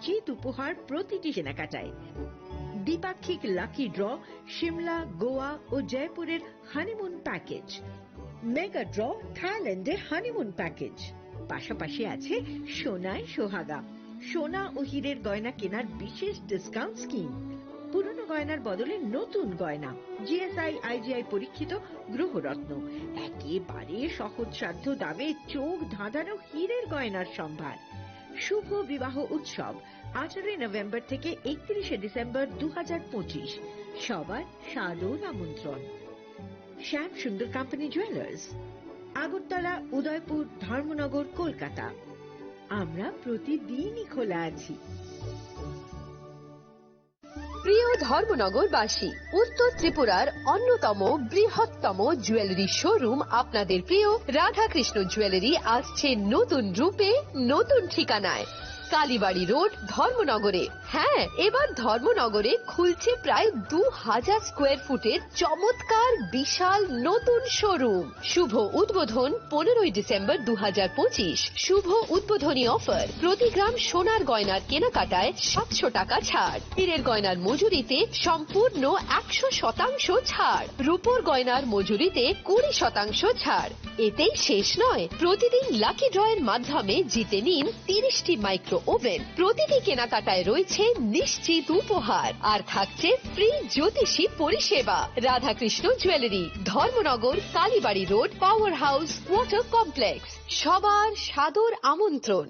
নিশ্চিত উপহার প্রতিটি কেনাকাটায়। দ্বিপাক্ষিক লাকি ড্র, শিমলা, গোয়া ও জয়পুরের হানিমুন প্যাকেজ, মেগা ড্র থাইল্যান্ডে হানিমুন প্যাকেজ। পাশাপাশি আছে সোনায় সোহাগা, সোনা ও হীরের গয়না কেনার বিশেষ ডিসকাউন্ট স্কিম। পুরনো গয়নার বদলে নতুন গয়না, জিএসআই আইজিআই পরীক্ষিত গ্রহরত্ন, একেবারে সহজসাধ্য দামে চোখ ধাঁধানো হীরের গয়নার সম্ভার। শুভ বিবাহ উৎসব 18 নভেম্বর থেকে 31 ডিসেম্বর 2025। সবার সাদর আমন্ত্রণ। শ্যাম সুন্দর কোম্পানি জুয়েলার্স, আগরতলা, উদয়পুর, ধর্মনগর, কলকাতা। আমরা প্রতিদিনই খোলা আছি। প্রিয় ধর্মনগরবাসী, উত্তর ত্রিপুরার অন্যতম বৃহত্তম জুয়েলারি শোরুম আপনাদের প্রিয় রাধাকৃষ্ণ জুয়েলারি আসছে নতুন রূপে, নতুন ঠিকানায়, কালীবাড়ি রোড, ধর্মনগরে। হ্যাঁ, এবার ধর্মনগরে খুলছে প্রায় 2000 স্কোয়ার ফুটের চমৎকার বিশাল নতুন শোরুম। শুভ উদ্বোধন 15 ডিসেম্বর 2025। শুভ উদ্বোধনী অফার, প্রতি গ্রাম সোনার গয়নার কেনাকাটায় 700 টাকা ছাড়, হীরের গয়নার মজুরিতে সম্পূর্ণ 100% ছাড়, রূপোর গয়নার মজুরিতে 20% ছাড়। এতেই শেষ নয়, প্রতিদিন লাকি ড্রয়ের মাধ্যমে জিতে নিন 30টি মাইক্রো ওভেন। প্রতিটি কেনাকাটায় রয়েছে নিশ্চিত উপহার, আর থাকছে ফ্রি জ্যোতিষী পরিষেবা। Radhakrishna jewellery, Dharmanagar, Kalibari road, power house, water complex. সবার সাদর আমন্ত্রণ।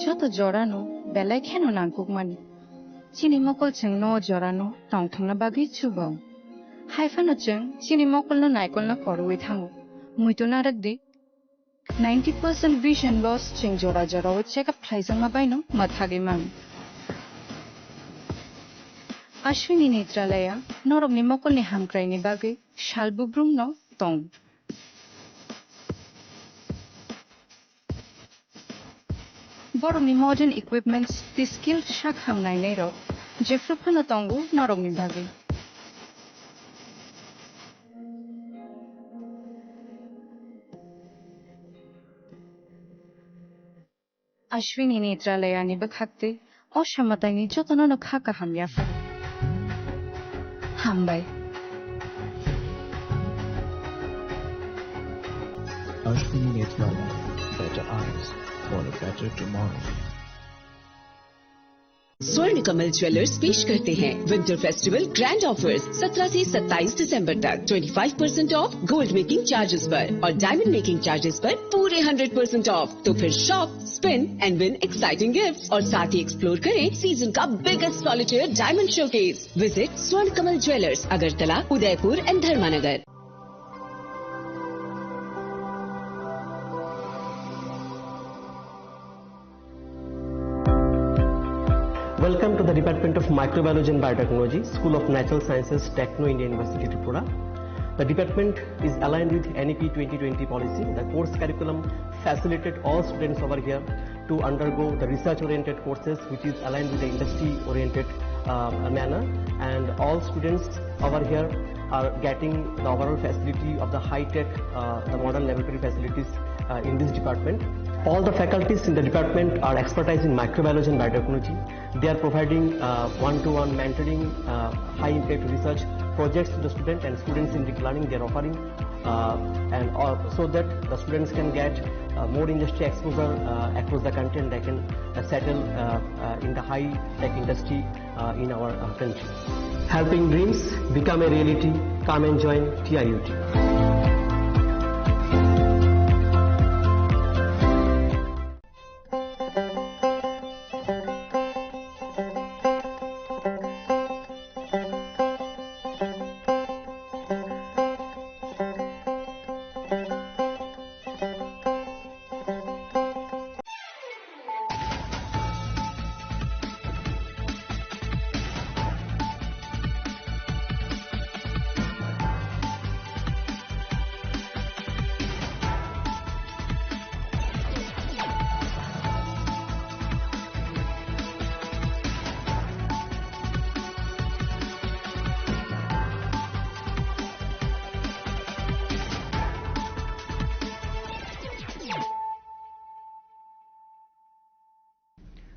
যত জড়ানো বেলায় খেন নাঙ্কুক মানি চিনি মকল जों न জড়ানো টংথংনা বাগি চুবাও হাইফানো जों চিনি মকল নাইকল না করওয়ে থাঙ্গো মুইতো নারাক দে 90% vision loss जों জড়া জড়াও চেকআপ খাইজাং মাবাইনো মাথাগে মান আশ্বিনী নেত্রালয়া নরমনি মকলনি হামক্রাইনি বাগে শালবুব্রুং ন টং Boromni modern equipments, the skilled shakham nainero, Jeffrupana tongu, Noromni bagi. Ashwini Netralayani Bakhakte, Oshamatani Jotanano Khaka Hamyafa. Hambai. Ashwini Netralayani, better eyes for a better tomorrow. स्वर्ण कमल ज्वेलर्स पेश करते हैं विंटर फेस्टिवल ग्रैंड ऑफर्स 17 से 27 दिसंबर तक 25% of gold making charges पर और diamond making charges पर पूरे 100% ऑफ। तो फिर shop, spin and win exciting gifts और साथ ही एक्सप्लोर करें सीजन का biggest solitaire diamond showcase. Visit Swarna Kamal jewellers, Agartala, Udaipur and Dharmanagar. Welcome to the Department of Microbiology and Biotechnology, School of Natural Sciences, Techno India University, Tripura. The department is aligned with NEP 2020 policy. The course curriculum facilitated all students over here to undergo the research-oriented courses, which is aligned with the industry-oriented manner. And all students over here are getting the overall facility of the high-tech, the modern laboratory facilities in this department. All the faculties in the department are expertise in microbiology and biotechnology. They are providing one-to-one mentoring, high-impact research projects to the students, and students in deep learning they are offering, so that the students can get more industry exposure across the country, and they can settle in the high-tech industry in our country. Helping dreams become a reality. Come and join TIUT.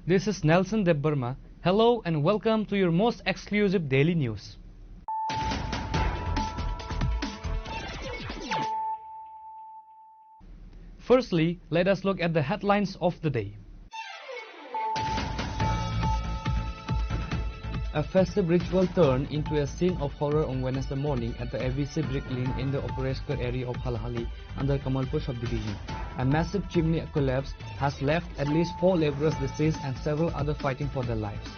This is Nelson Debbarma. Hello and welcome to your most exclusive daily news. Firstly, let us look at the headlines of the day. A festive ritual turned into a scene of horror on Wednesday morning at the ABC Brick Lane in the Operaskar area of Halhali under Kamalpur subdivision. A massive chimney collapse has left at least 4 laborers deceased and several others fighting for their lives.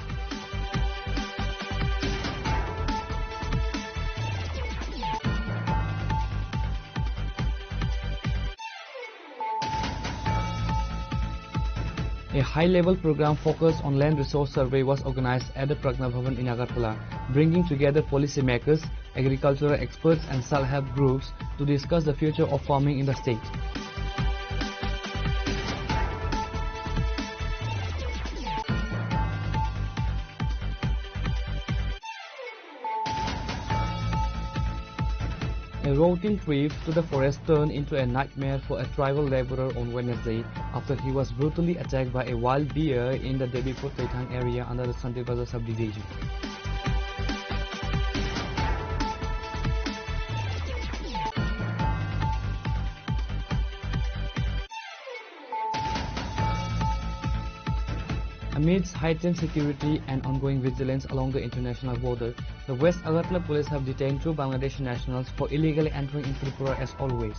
A high-level program focused on land resource survey was organized at the Pragna Bhavan in Agartala, bringing together policymakers, agricultural experts and self-help groups to discuss the future of farming in the state. A routine trip to the forest turned into a nightmare for a tribal laborer on Wednesday after he was brutally attacked by a wild bear in the Debipur Kaithang area under the Santibaza subdivision. Amidst heightened security and ongoing vigilance along the international border, the West Agartala police have detained 2 Bangladeshi nationals for illegally entering in Tripura as always.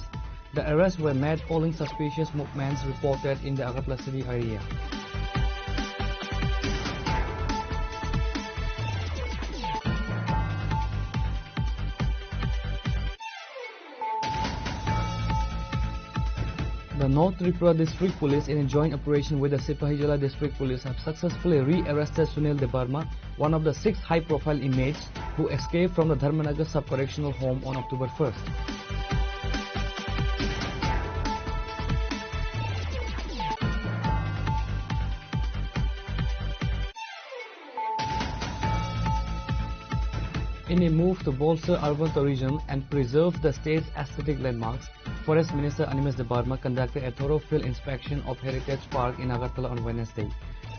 The arrests were made following suspicious movements reported in the Agartala city area. The North Tripura District Police, in a joint operation with the Sipahijala District Police, have successfully re-arrested Sunil Debbarma, one of the 6 high-profile inmates who escaped from the Dharmanagar Sub-Correctional Home on October 1st. In a move to bolster urban tourism and preserve the state's aesthetic landmarks, Forest Minister Animesh Debbarma conducted a thorough field inspection of Heritage Park in Agartala on Wednesday.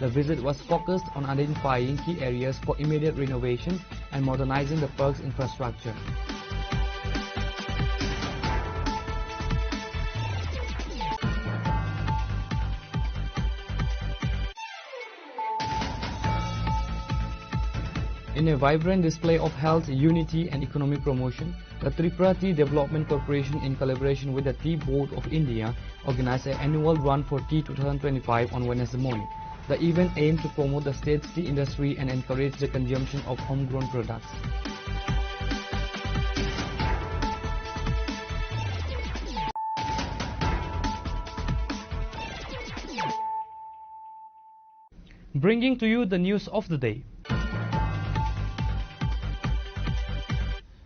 The visit was focused on identifying key areas for immediate renovation and modernizing the park's infrastructure. In a vibrant display of health, unity and economic promotion, the Tripura Tea Development Corporation, in collaboration with the Tea Board of India, organized an annual Run for Tea 2025 on Wednesday morning. The event aimed to promote the state's tea industry and encourage the consumption of homegrown products. Bringing to you the news of the day.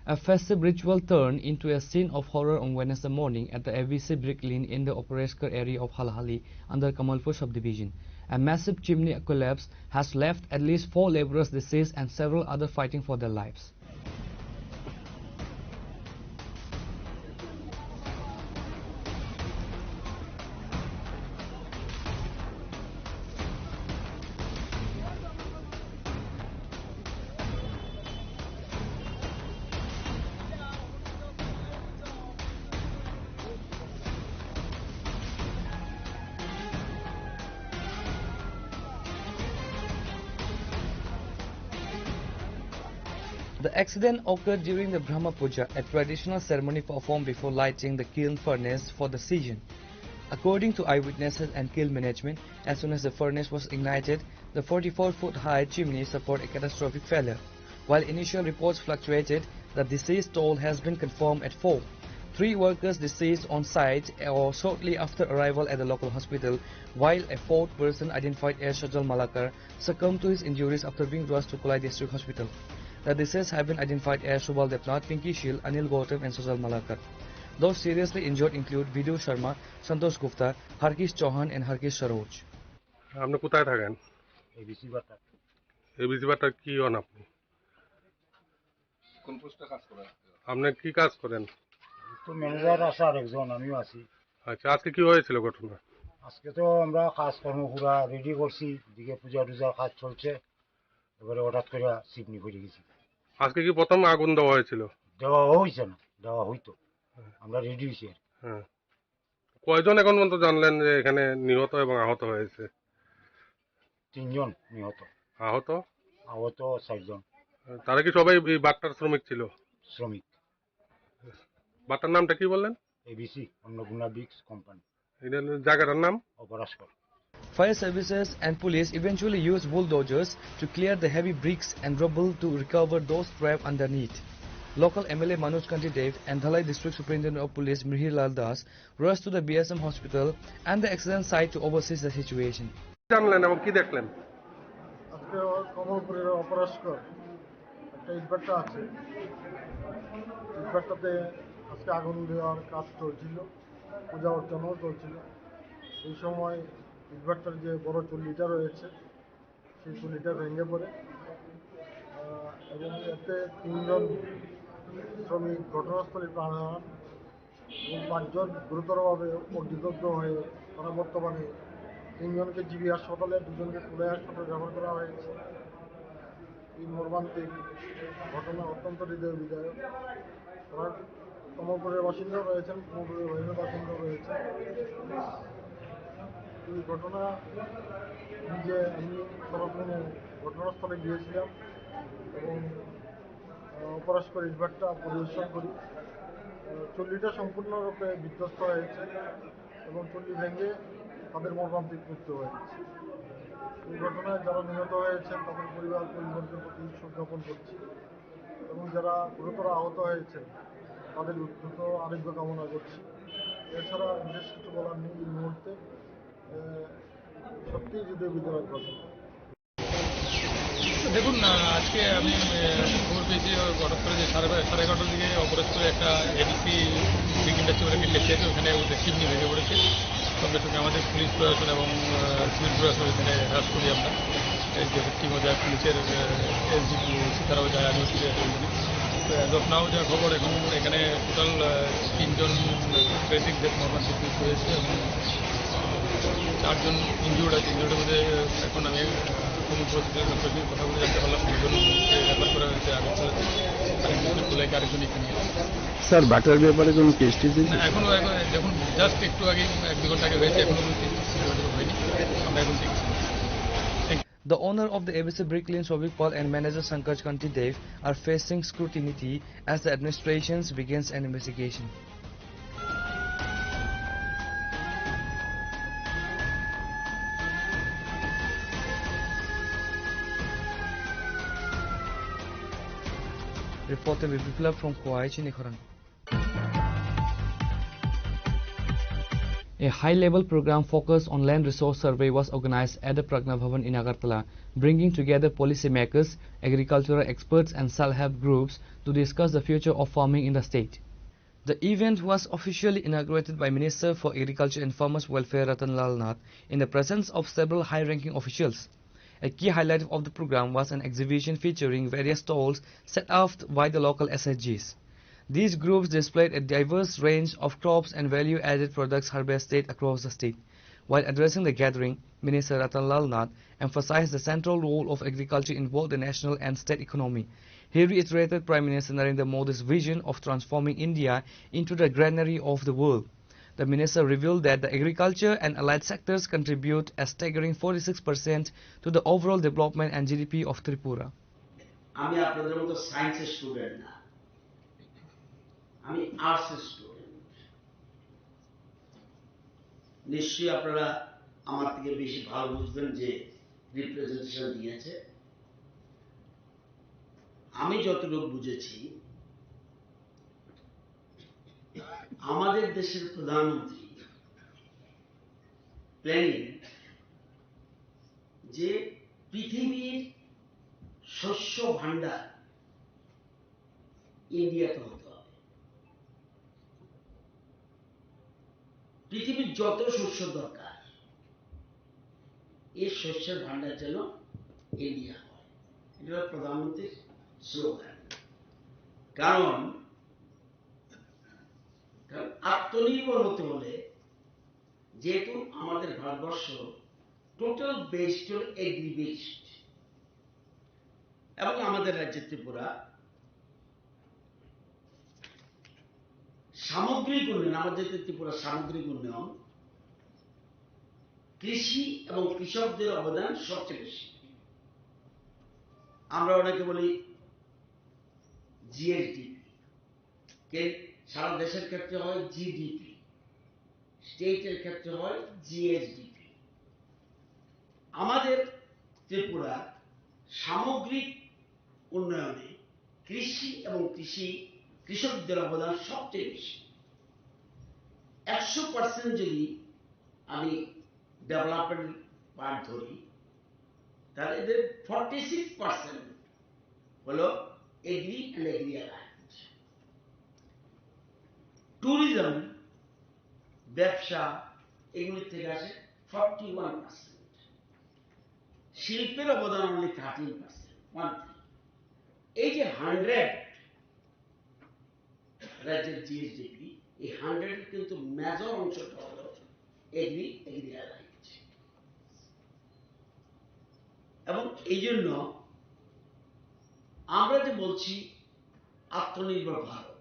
A festive ritual turned into a scene of horror on Wednesday morning at the ABC Brick Lane in the Operaskar area of Halhali under Kamalpur subdivision. A massive chimney collapse has left at least 4 laborers deceased and several others fighting for their lives. The accident occurred during the Brahma Puja, a traditional ceremony performed before lighting the kiln furnace for the season. According to eyewitnesses and kiln management, as soon as the furnace was ignited, the 44-foot-high chimney suffered a catastrophic failure. While initial reports fluctuated, the deceased toll has been confirmed at 4. 3 workers deceased on site or shortly after arrival at the local hospital, while a 4th person identified as Sajal Malakar succumbed to his injuries after being rushed to Kolai District Hospital. The deceased have been identified as Subal Depnath, Pinky Shil, Anil Gautam and Sajal Malakar. Those seriously injured include Vidhu Sharma, Santosh Gupta, Harkish Chauhan and Harkish Saroj. আপনি কোথায় থাকেন? ABC butter কি হন আপনি? কোন পোস্টে কাজ করেন? আপনি কি কাজ করেন? তো ম্যানেজার আছে আরেকজন, আমিও আছি। আচ্ছা, আজকে কি হয়েছিল ঘটনা? আজকে তো আমরা কাজকর্ম পুরা রেডি করছি, দিকে পূজা টুজার কাজ চলছে, এবারে হঠাৎ করে সিপনি পড়ে গেছি। আজকে কি প্রথম আগুন দেওয়া হয়েছিল? দেওয়া হয়েছে না, দেওয়া হইতো, আমরা রেডি হয়েছি। হ্যাঁ, কয়জন এখন পর্যন্ত জানলেন যে এখানে নিহত এবং আহত হয়েছে? 3 জন নিহত, আহত আহত 4 জন। তারা কি সবাই এই বাট্টার শ্রমিক ছিল? শ্রমিক। বাট্টার নামটা কি বললেন? A B C Annapurna bricks company. এটা জায়গাটার নাম? অপরাশকর। Fire services and police eventually used bulldozers to clear the heavy bricks and rubble to recover those trapped underneath. Local MLA Manoj Kanti Dev and Dhalai District Superintendent of Police Mihir Lal Das rushed to the BSM hospital and the accident site to oversee the situation. জানলেন এবং কি দেখলেন? আজকে কমলপুরের অপরাশকর একটা ইটভাটা আছে, ইটভাটাতে আজকে আগুন দেওয়ার কাজ চলছিল, পূজা অর্চনাও চলছিল। এই সময় ইটভাটার যে বড় চুল্লিটা রয়েছে সেই চুল্লিটা ভেঙে পড়ে এবং এতে 3 জন শ্রমিক ঘটনাস্থলে প্রাণ হারান এবং 5 জন গুরুতরভাবে অগ্নিদগ্ধ হয়ে তারা বর্তমানে 3 জনকে জিবি হাসপাতালে, 2 জনকে কুলাই হাসপাতালে রেফার করা হয়েছে। এই মর্মান্তিক ঘটনা অত্যন্ত হৃদয় বিদায়ক। তারা কমলপুরের বাসিন্দাও রয়েছেন, কমলপুরের বাইরের বাসিন্দাও রয়েছেন। এই ঘটনা নিজে আমি সরাসরি ঘটনাস্থলে গিয়েছিলাম এবং অপরাশকর ইটভাটা পরিদর্শন করি। চুল্লিটা সম্পূর্ণরূপে বিধ্বস্ত হয়েছে এবং চুল্লি ভেঙে তাদের মর্মান্তিক মৃত্যু হয়েছে। এই ঘটনায় যারা নিহত হয়েছেন তাদের পরিবারকে প্রতি শোক জ্ঞাপন করছি এবং যারা গুরুতর আহত হয়েছেন তাদের দ্রুত আরোগ্য কামনা করছি। এছাড়া বিশেষ কিছু বলার নেই এই মুহূর্তে। সত্যিই হৃদয় বিদারক ঘটনা। দেখুন, আজকে আমি খবর পেয়েছি হঠাৎ করে যে 11:30টার দিকে অপরাধ করে একটা এডিসি বিগ ইন্ডাস্ট্রি বলে একটা খেয়েছে, ওখানে ওদের চিমনি ভেঙে পড়েছে। সঙ্গে সঙ্গে আমাদের পুলিশ প্রশাসন এবং সিভিল প্রশাসন এখানে হ্রাস করি আমরা, এই যে টিমও যায়, পুলিশের এসডিপি তারাও যায়, আগে নাও যা খবর এখন এখানে টোটাল 3 জন ট্রেজিক ডেথ মর্মান্তিক মৃত্যু হয়েছে এবং 4 জন ইনজিউর্ড আছে। ইনজিউর্ডের মধ্যে এখন আমি কথা বলে জানতে পারলাম 2 জনকে রেফার করা হয়েছে আগরতলাতে, আরেকজনকে খোলাইকে, আরেকজন এখানে। স্যার বাটার ব্যাপারে কোনো কেস না, এখনও দেখুন জাস্ট একটু আগে 1-2 ঘন্টা আগে হয়েছে, এখনও হয়নি, আমরা এখন দেখছি। The owner of the ABC Bricklane Sobhik Pal and manager Sankaj Kanti Dev are facing scrutiny as the administration begins an investigation. Reporter Biplab from Kuwait, Nikhoran. A high-level program focused on land resource survey was organized at the Pragna Bhavan in Agartala, bringing together policymakers, agricultural experts and self-help groups to discuss the future of farming in the state. The event was officially inaugurated by Minister for Agriculture and Farmers Welfare Ratan Lal Nath in the presence of several high-ranking officials. A key highlight of the program was an exhibition featuring various stalls set up by the local SHGs. These groups displayed a diverse range of crops and value-added products harvested across the state. While addressing the gathering, Minister Ratan Lal Nath emphasized the central role of agriculture in both the national and state economy. He reiterated Prime Minister Narendra Modi's vision of transforming India into the granary of the world. The minister revealed that the agriculture and allied sectors contribute a staggering 46% to the overall development and GDP of Tripura. আমি আপনাদের মতো সায়েন্সের student না, আমি আর্টসের student. নিশ্চয়ই আপনারা আমার থেকে বেশি ভালো বুঝবেন যে রিপ্রেজেন্টেশন দিয়েছে। আমি যতটুকু বুঝেছি, আমাদের দেশের প্রধানমন্ত্রী প্ল্যানিং যে পৃথিবীর শস্য ভান্ডার ইন্ডিয়াতে হতে হবে। পৃথিবীর যত শস্য দরকার এই শস্যের ভান্ডার যেন ইন্ডিয়া হয়, এটা প্রধানমন্ত্রীর স্লোগান। কারণ আত্মনির্ভর হতে হলে যেহেতু আমাদের ভারতবর্ষ টোটাল বেসড হল এগ্রি বেসড এবং আমাদের রাজ্য ত্রিপুরা সামগ্রিক উন্নয়ন, আমাদের ত্রিপুরা সামগ্রিক উন্নয়ন, কৃষি এবং কৃষকদের অবদান সবচেয়ে বেশি। আমরা অনেকে বলি জিএসডিপি, কে সারা দেশের ক্ষেত্রে হয় জিডিপি, স্টেটের ক্ষেত্রে হয় জিএসডিপি। আমাদের ত্রিপুরা সামগ্রিক উন্নয়নে কৃষি এবং কৃষকদের অবদান সবচেয়ে বেশি। 100% যদি আমি ডেভেলপমেন্ট পার্ট ধরি, তাহলে এদের 46% হলো agri and agri alliance. Tourism, ব্যবসা, এগুলি থেকে আসে 41%। শিল্পের অবদান অনলি 13%। এই যে 100 রাজ্যের জিএসডিপি, এই 100 কিন্তু মেজর অংশটা হলো এগ্রি অ্যালায়েন্স। এবং এই জন্য আমরা যে বলছি আত্মনির্ভর ভারত,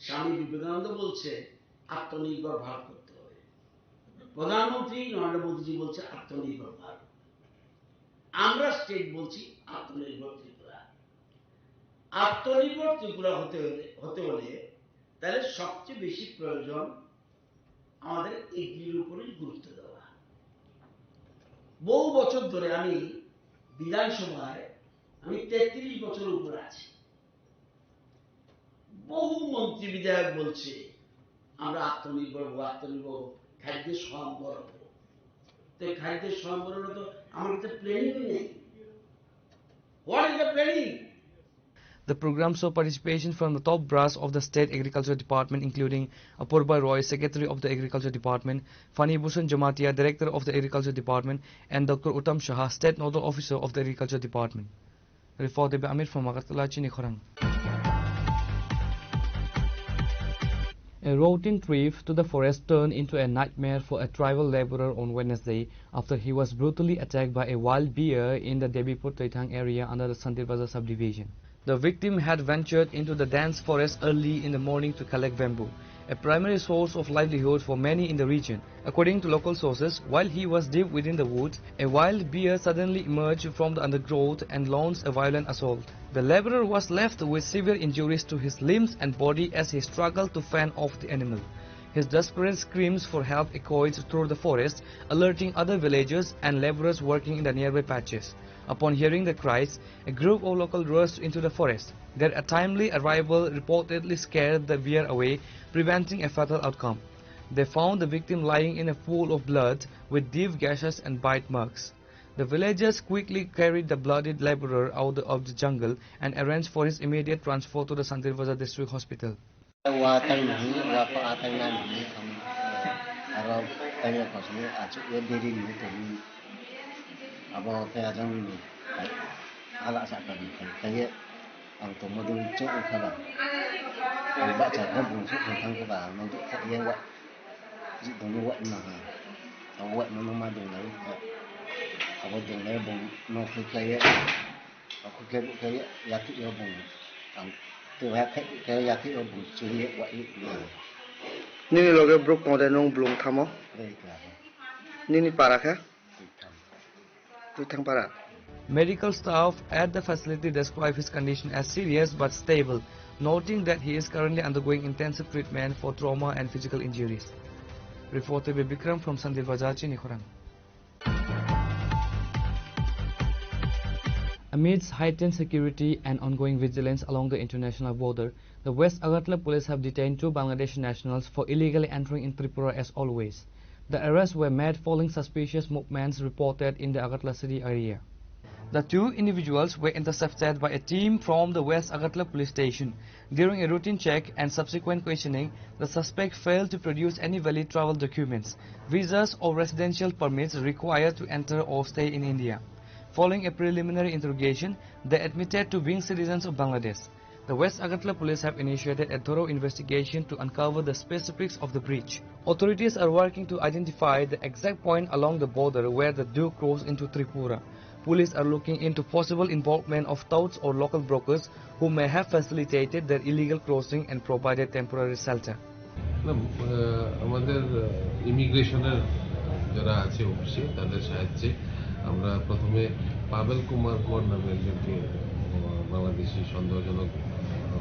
স্বামী বিবেকানন্দ বলছে আত্মনির্ভর ভারত করতে হবে, প্রধানমন্ত্রী নরেন্দ্র মোদীজি বলছে আত্মনির্ভর ভারত, আমরা স্টেট বলছি আত্মনির্ভর ত্রিপুরা। আত্মনির্ভর ত্রিপুরা হতে হলে তাহলে সবচেয়ে বেশি প্রয়োজন আমাদের এগ্রির উপরেই গুরুত্ব দেওয়া। বহু বছর ধরে আমি বিধানসভায় 33 বছর উপরে আছি, বহু মন্ত্রী বিধায়ক বলছে আমরা আত্মনির্ভর হবো, খাদ্যের স্বয়ম্বর হবো। তো খাদ্যের স্বয়ম্বর হলে তো আমার কাছে প্ল্যানিং নেই। What is the planning? The program saw participation from the top brass of the State Agriculture Department, including Apurba Roy, Secretary of the Agriculture Department, Fani Bhushan Jamatia, Director of the Agriculture Department, and Dr. Uttam Shah, State Nodal Officer of the Agriculture Department. Report by Amir from Agartala, Chinikhorang. A routine trip to the forest turned into a nightmare for a tribal laborer on Wednesday after he was brutally attacked by a wild bear in the Debipur Taitang area under the Santir Bazar subdivision. The victim had ventured into the dense forest early in the morning to collect bamboo, a primary source of livelihood for many in the region. According to local sources, while he was deep within the woods, a wild bear suddenly emerged from the undergrowth and launched a violent assault. The laborer was left with severe injuries to his limbs and body as he struggled to fend off the animal. His desperate screams for help echoed through the forest, alerting other villagers and laborers working in the nearby patches. Upon hearing the cries, a group of locals rushed into the forest. Their timely arrival reportedly scared the bear away, preventing a fatal outcome. They found the victim lying in a pool of blood with deep gashes and bite marks. The villagers quickly carried the bloodied laborer out of the jungle and arranged for his immediate transfer to the Santir Bazar District Hospital. Nini loge bruk mode nong blung thamo. Nini paraka. Tutang para. Medical staff at the facility describe his condition as serious but stable, noting that he is currently undergoing intensive treatment for trauma and physical injuries. Reported by Bikram from Santir Bazar, Chinikhorang. Amidst heightened security and ongoing vigilance along the international border, the West Agartala police have detained 2 Bangladeshi nationals for illegally entering in Tripura as always. The arrests were made following suspicious movements reported in the Agartala city area. The 2 individuals were intercepted by a team from the West Agartala police station. During a routine check and subsequent questioning, the suspect failed to produce any valid travel documents, visas or residential permits required to enter or stay in India. Following a preliminary interrogation, they admitted to being citizens of Bangladesh. The West Agartala police have initiated a thorough investigation to uncover the specifics of the breach. Authorities are working to identify the exact point along the border where the Dhu crossed into Tripura. Police are looking into possible involvement of touts or local brokers who may have facilitated their illegal crossing and provided temporary shelter. আমাদের ইমিগ্রেশনের যারা আছে অফিসে তাদের সাহায্যে আমরা প্রথমে পাবেল কুমার কর নামে একজনকে বাংলাদেশি সন্দেহজনক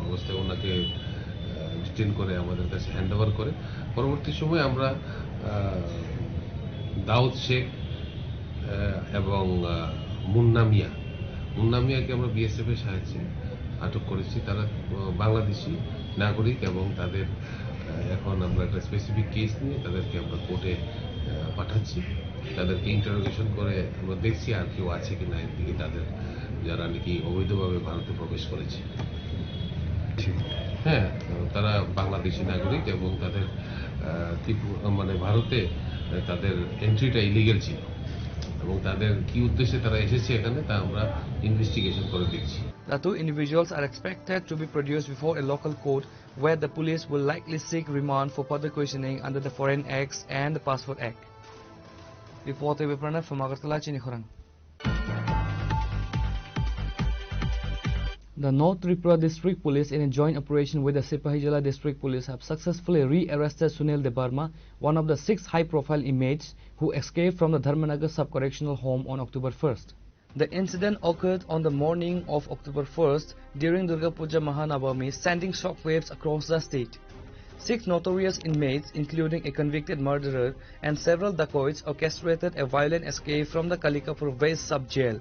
অবস্থায় ওনাকে ডিটেইন করে আমাদের কাছে হ্যান্ড ওভার করে পরবর্তী সময় আমরা দাউদ শেখ এবং মুন্না মিয়াকে আমরা বিএসএফ এর সাহায্যে আটক করেছি তারা বাংলাদেশি নাগরিক এবং তাদের এখন আমরা একটা স্পেসিফিক কেস নিয়ে তাদেরকে আমরা কোর্টে পাঠাচ্ছি তাদেরকে ইন্টারোগেশন করে আমরা দেখছি আর কেউ আছে কিনা এদিকে তাদের যারা নাকি অবৈধভাবে ভারতে প্রবেশ করেছে হ্যাঁ তারা বাংলাদেশি নাগরিক এবং তাদের মানে ভারতে তাদের এন্ট্রিটা ইলিগাল ছিল এবং তাদের কি উদ্দেশ্যে তারা এসেছে এখানে তা আমরা ইনভেস্টিগেশন করে দেখছি The two individuals are expected to be produced before a local court where the police will likely seek remand for further questioning under the Foreign Acts and the Passport Act. Reporter Viprana from Agartala, Chinikhorang. The North Tripura District Police, in a joint operation with the Sipahijala District Police, have successfully re-arrested Sunil Debarma, one of the 6 high-profile inmates who escaped from the Dharmanagar Sub-Correctional Home on October 1st. The incident occurred on the morning of October 1st during Durga Puja Mahanavami, sending shockwaves across the state. 6 notorious inmates, including a convicted murderer and several dacoits, orchestrated a violent escape from the Kalikapur West sub-jail.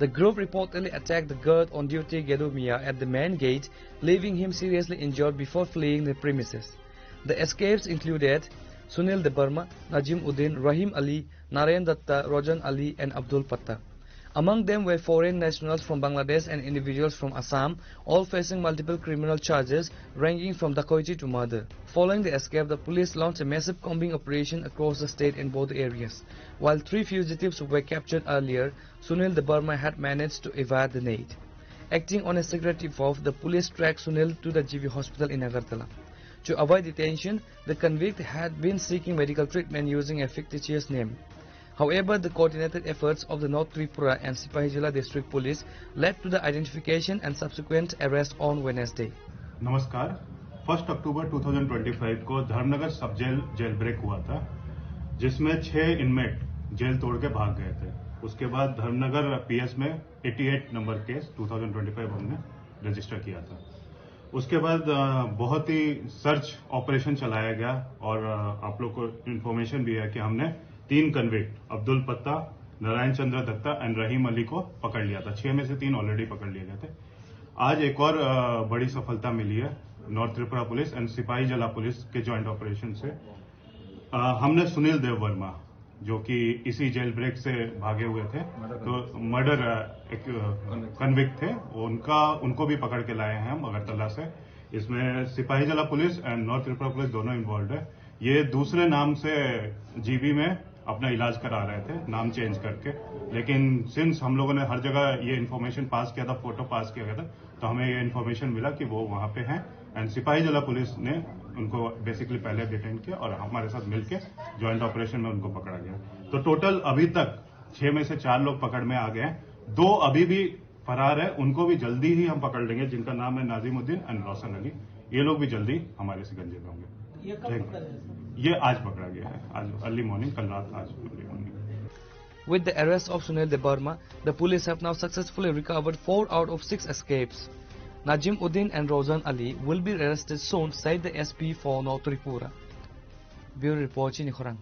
The group reportedly attacked the guard on duty Gedumia at the main gate, leaving him seriously injured before fleeing the premises. The escapes included Sunil Debarma, Najim Uddin, Rahim Ali, Narayan Datta, Rojan Ali and Abdul Patta. Among them were foreign nationals from Bangladesh and individuals from Assam, all facing multiple criminal charges ranging from dacoity to murder. Following the escape, the police launched a massive combing operation across the state in both areas. While 3 fugitives were captured earlier, Sunil Debarma had managed to evade the raid. Acting on a secret tip-off, the police tracked Sunil to the GV hospital in Agartala. To avoid detention, the convict had been seeking medical treatment using a fictitious name. However, the coordinated efforts of the North Tripura and Sipahijala District Police led to the identification and subsequent arrest on Wednesday. नमस्कार 1 अक्टूबर 2025 को धर्मनगर सब jail break हुआ था जिसमें 6 inmate jail तोड़ के भाग गए थे। उसके बाद धर्मनगर पीएस में 88 नंबर केस 2025 हमने रजिस्टर किया था। उसके बाद बहुत ही सर्च ऑपरेशन चलाया गया और आप लोग को इन्फॉर्मेशन भी है कि हमने 3 कन्विक्ट अब्दुल पत्ता, नारायण चंद्र दत्ता एंड रहीम अली को पकड़ लिया था। 6 में से 3 ऑलरेडी पकड़ लिए गए थे। आज एक और बड़ी सफलता मिली है नॉर्थ त्रिपुरा पुलिस एंड सिपाही जला पुलिस के ज्वाइंट ऑपरेशन से। हमने सुनील देव वर्मा जो कि इसी जेल ब्रेक से भागे हुए थे तो मर्डर एक कन्विक्ट थे उनको भी पकड़ के लाए हैं हम अगरतला से। इसमें सिपाही जला police and north Tripura police दोनों इन्वॉल्व है। ये दूसरे नाम से जीबी में अपना इलाज करा रहे थे नाम चेंज करके, लेकिन सिंस हम लोगों ने हर जगह ये इन्फॉर्मेशन पास किया था, फोटो पास किया गया था, तो हमें ये इन्फॉर्मेशन मिला कि वो वहां पे हैं एंड सिपाही जला पुलिस ने उनको बेसिकली पहले डिटेन किया और हमारे साथ मिलके ज्वाइंट ऑपरेशन में उनको पकड़ा गया। तो टोटल अभी तक 6 में से 4 लोग पकड़ में आ गए हैं। 2 अभी भी फरार है, उनको भी जल्दी ही हम पकड़ लेंगे, जिनका नाम है नाजिमुद्दीन एंड रोशन अली। ये लोग भी जल्दी हमारे शिकंजे में होंगे। ये आज पकड़ा गया है, आज अर्ली मॉर्निंग, कल रात, आज early morning. With the arrest of Sunil Debarma, the police have now successfully recovered 4 out of 6 escapes. Najim Uddin and Rozan Ali will be arrested soon, said the SP for North Tripura. Bureau Report, Chinikhorang.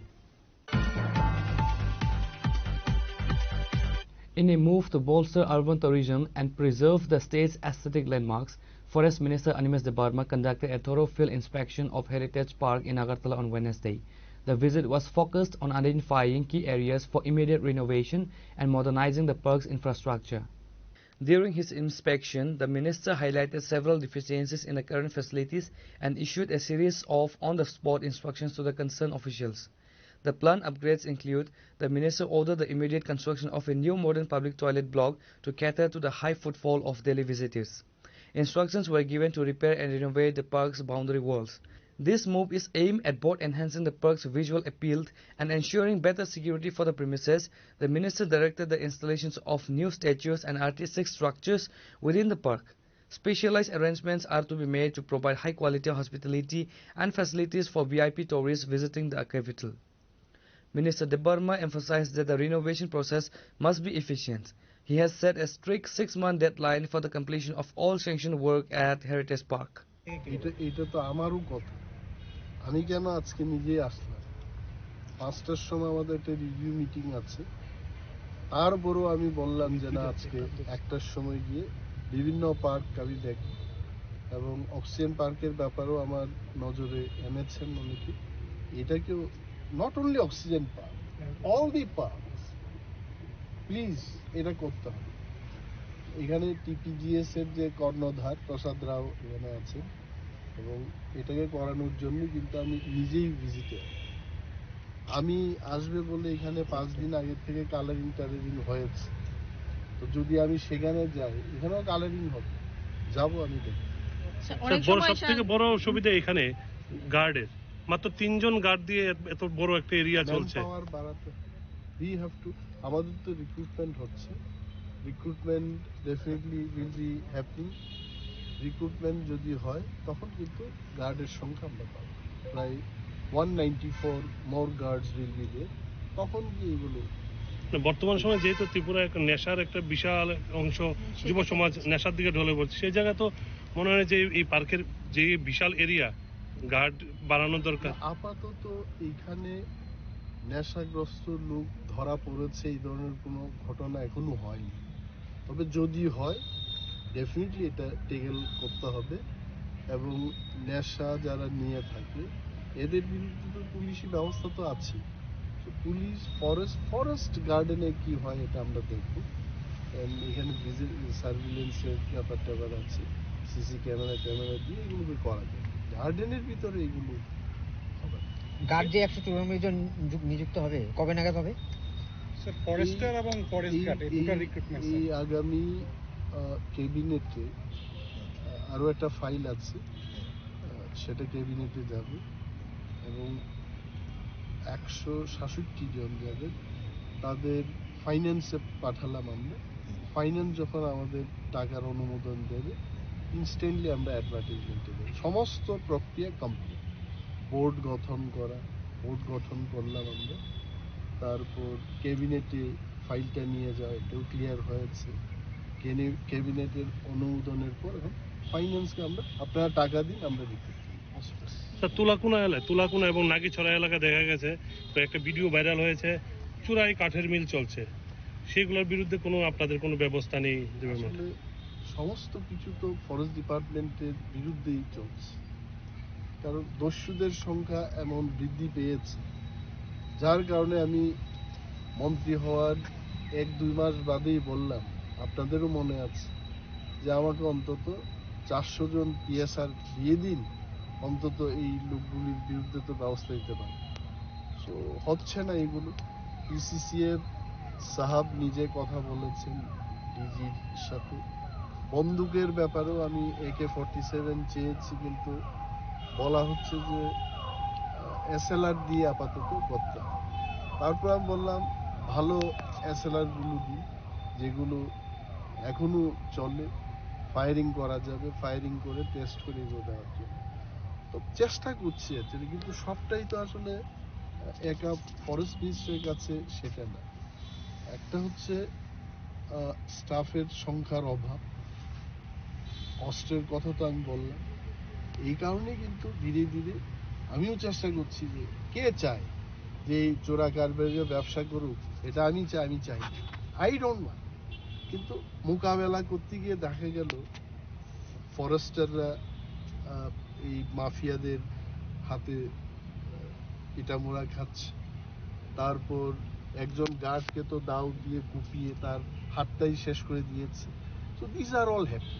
In a move to bolster urban tourism and preserve the state's aesthetic landmarks, Forest Minister Animesh Debarma conducted a thorough field inspection of Heritage Park in Agartala on Wednesday. The visit was focused on identifying key areas for immediate renovation and modernizing the park's infrastructure. During his inspection, the minister highlighted several deficiencies in the current facilities and issued a series of on-the-spot instructions to the concerned officials. The planned upgrades include: the minister ordered the immediate construction of a new modern public toilet block to cater to the high footfall of daily visitors. Instructions were given to repair and renovate the park's boundary walls. This move is aimed at both enhancing the park's visual appeal and ensuring better security for the premises. The minister directed the installations of new statues and artistic structures within the park. Specialized arrangements are to be made to provide high-quality hospitality and facilities for VIP tourists visiting the capital. Minister Debarma emphasized that the renovation process must be efficient. He has set a strict 6-month deadline for the completion of all sanctioned work at Heritage Park. এটা তো আমারও কথা, আমি কেন আজকে নিজেই আসলাম? 5টার সময় আমাদের একটা রিভিউ মিটিং আছে, তারপরও আমি বললাম যে না, আজকে 1টার সময় গিয়ে বিভিন্ন পার্ক আমি দেখি, এবং অক্সিজেন পার্কের ব্যাপারেও আমার নজরে এনেছেন অনেকে। এটাকেও not only oxygen park, all the park, please এটা করতে হবে। এখানে টিপিজিএস এর যে কর্ণধার প্রসাদ রাও এখানে আছেন, এবং এটাকে করানোর জন্য কিন্তু আমি নিজেই ভিজিটে। আমি আসবে বলে এখানে 5 দিন আগে থেকে কালারিং টালারিং হয়েছে, তো যদি আমি সেখানে যাই, এখানেও কালারিং হবে, যাবো আমি দেখি। সবথেকে বড় সুবিধা এখানে গার্ডের, মাত্র 3 জন গার্ড দিয়ে এত বড় একটা এরিয়া চলছে। পাওয়ার বাড়াতে উই হ্যাভ টু, আমাদের তো রিক্রুটমেন্ট হচ্ছে, recruitment definitely will be happening. Recruitment যদি হয় তখন কিন্তু গার্ডের সংখ্যা আমরা পাবো, প্রায় 194 মোর গার্ডস উইল বি দেয়ার। তখন কি এগুলো বর্তমান সময়ে যেহেতু ত্রিপুরা একটা নেশার একটা বিশাল অংশ, যুব সমাজ নেশার দিকে ঢলে পড়ছে, সেই জায়গায় তো মনে হয় যে এই পার্কের যে বিশাল এরিয়া গার্ড বাড়ানো দরকার। আপাতত এইখানে নেশাগ্রস্ত লোক ধরা পড়েছে এই ধরনের কোনো ঘটনা এখনো হয়নি, তবে যদি হয় ডেফিনেটলি এটা টেকেল করতে হবে, এবং নেশা যারা নিয়ে থাকে এদের বিরুদ্ধে তো পুলিশি ব্যবস্থা তো আছে। পুলিশ ফরেস্ট গার্ডেনে কি হয় এটা আমরা দেখব, এখানে সার্ভিলেন্সের ব্যাপার আছে, সিসি ক্যামেরা দিয়ে এগুলোকে করা যায়। গার্ডেনের ভিতরে এগুলো হবে। গার্ড যে 194 জন নিযুক্ত হবে, কবে নাগাদ হবে? ফরেস্টার এবং ফরেস্ট গার্ড এই দুটো রিক্রুটমেন্ট এই আগামী ক্যাবিনেটে আরো একটা ফাইল আছে, সেটা ক্যাবিনেটে যাবে, এবং 167 জন যাদের তাদের ফাইন্যান্সে পাঠালাম আমরা। ফাইন্যান্স যখন আমাদের টাকার অনুমোদন দেবে, ইনস্ট্যান্টলি আমরা অ্যাডভার্টাইজমেন্টে দেব। সমস্ত প্রক্রিয়া কমপ্লিট, বোর্ড গঠন করলাম আমরা, তারপর ক্যাবিনেটে ফাইলটা নিয়ে যাওয়া, এটাও ক্লিয়ার হয়েছে। ক্যাবিনেটের অনুমোদনের পর এখন ফাইন্যান্সকে আমরা, আপনারা টাকা দিন, আমরা রিক্রুট করি। তুলাকুনা এবং নাগিছড়া এলাকা দেখা গেছে তো একটা ভিডিও ভাইরাল হয়েছে, চুরাই কাঠের মিল চলছে, সেগুলোর বিরুদ্ধে কোনো আপনাদের কোনো ব্যবস্থা নেই? সমস্ত কিছু তো ফরেস্ট ডিপার্টমেন্টের বিরুদ্ধেই চলছে, কারণ দস্যুদের সংখ্যা এমন বৃদ্ধি পেয়েছে, যার কারণে আমি মন্ত্রী হওয়ার 1-2 মাস বাদেই বললাম, আপনাদেরও মনে আছে, যে আমাকে অন্তত 400 জন পিএসআর দিয়ে দিন, অন্তত এই লোকগুলির বিরুদ্ধে তো ব্যবস্থা নিতে পারে। সো হচ্ছে না এগুলো। পিসিসিএফ সাহাব নিজে কথা বলেছেন ডিজির সাথে। বন্দুকের ব্যাপারেও আমি AK-47 চেয়েছি, কিন্তু বলা হচ্ছে যে SLR দিয়ে আপাতত করতে হবে। তারপর আমি বললাম ভালো SLR গুলো দিই, যেগুলো এখনো চলে, ফায়ারিং করা যাবে, ফায়ারিং করে টেস্ট করে এগুলো দেওয়ার জন্য তো চেষ্টা করছি অ্যাকচুয়ালি, কিন্তু সবটাই তো আসলে একা ফরেস্ট মিনিস্ট্রির কাছে সেটা না। একটা হচ্ছে স্টাফের সংখ্যার অভাব, অস্ত্রের কথা তো আমি বললাম, এই কারণে কিন্তু ধীরে ধীরে আমিও চেষ্টা করছি যে কে চায় যে চোরা কারবারিরা ব্যবসা করুক, এটা আমি চাই আই ডোন্ট ওয়ান্ট, কিন্তু মোকাবেলা করতে গিয়ে দেখা গেল ফরেস্টাররা এই মাফিয়াদের হাতে পিটামোড়া খাচ্ছে, তারপর একজন গার্ডকে তো দাও দিয়ে কুপিয়ে তার হাতটাই শেষ করে দিয়েছে। তো দিস আর অল হ্যাপি।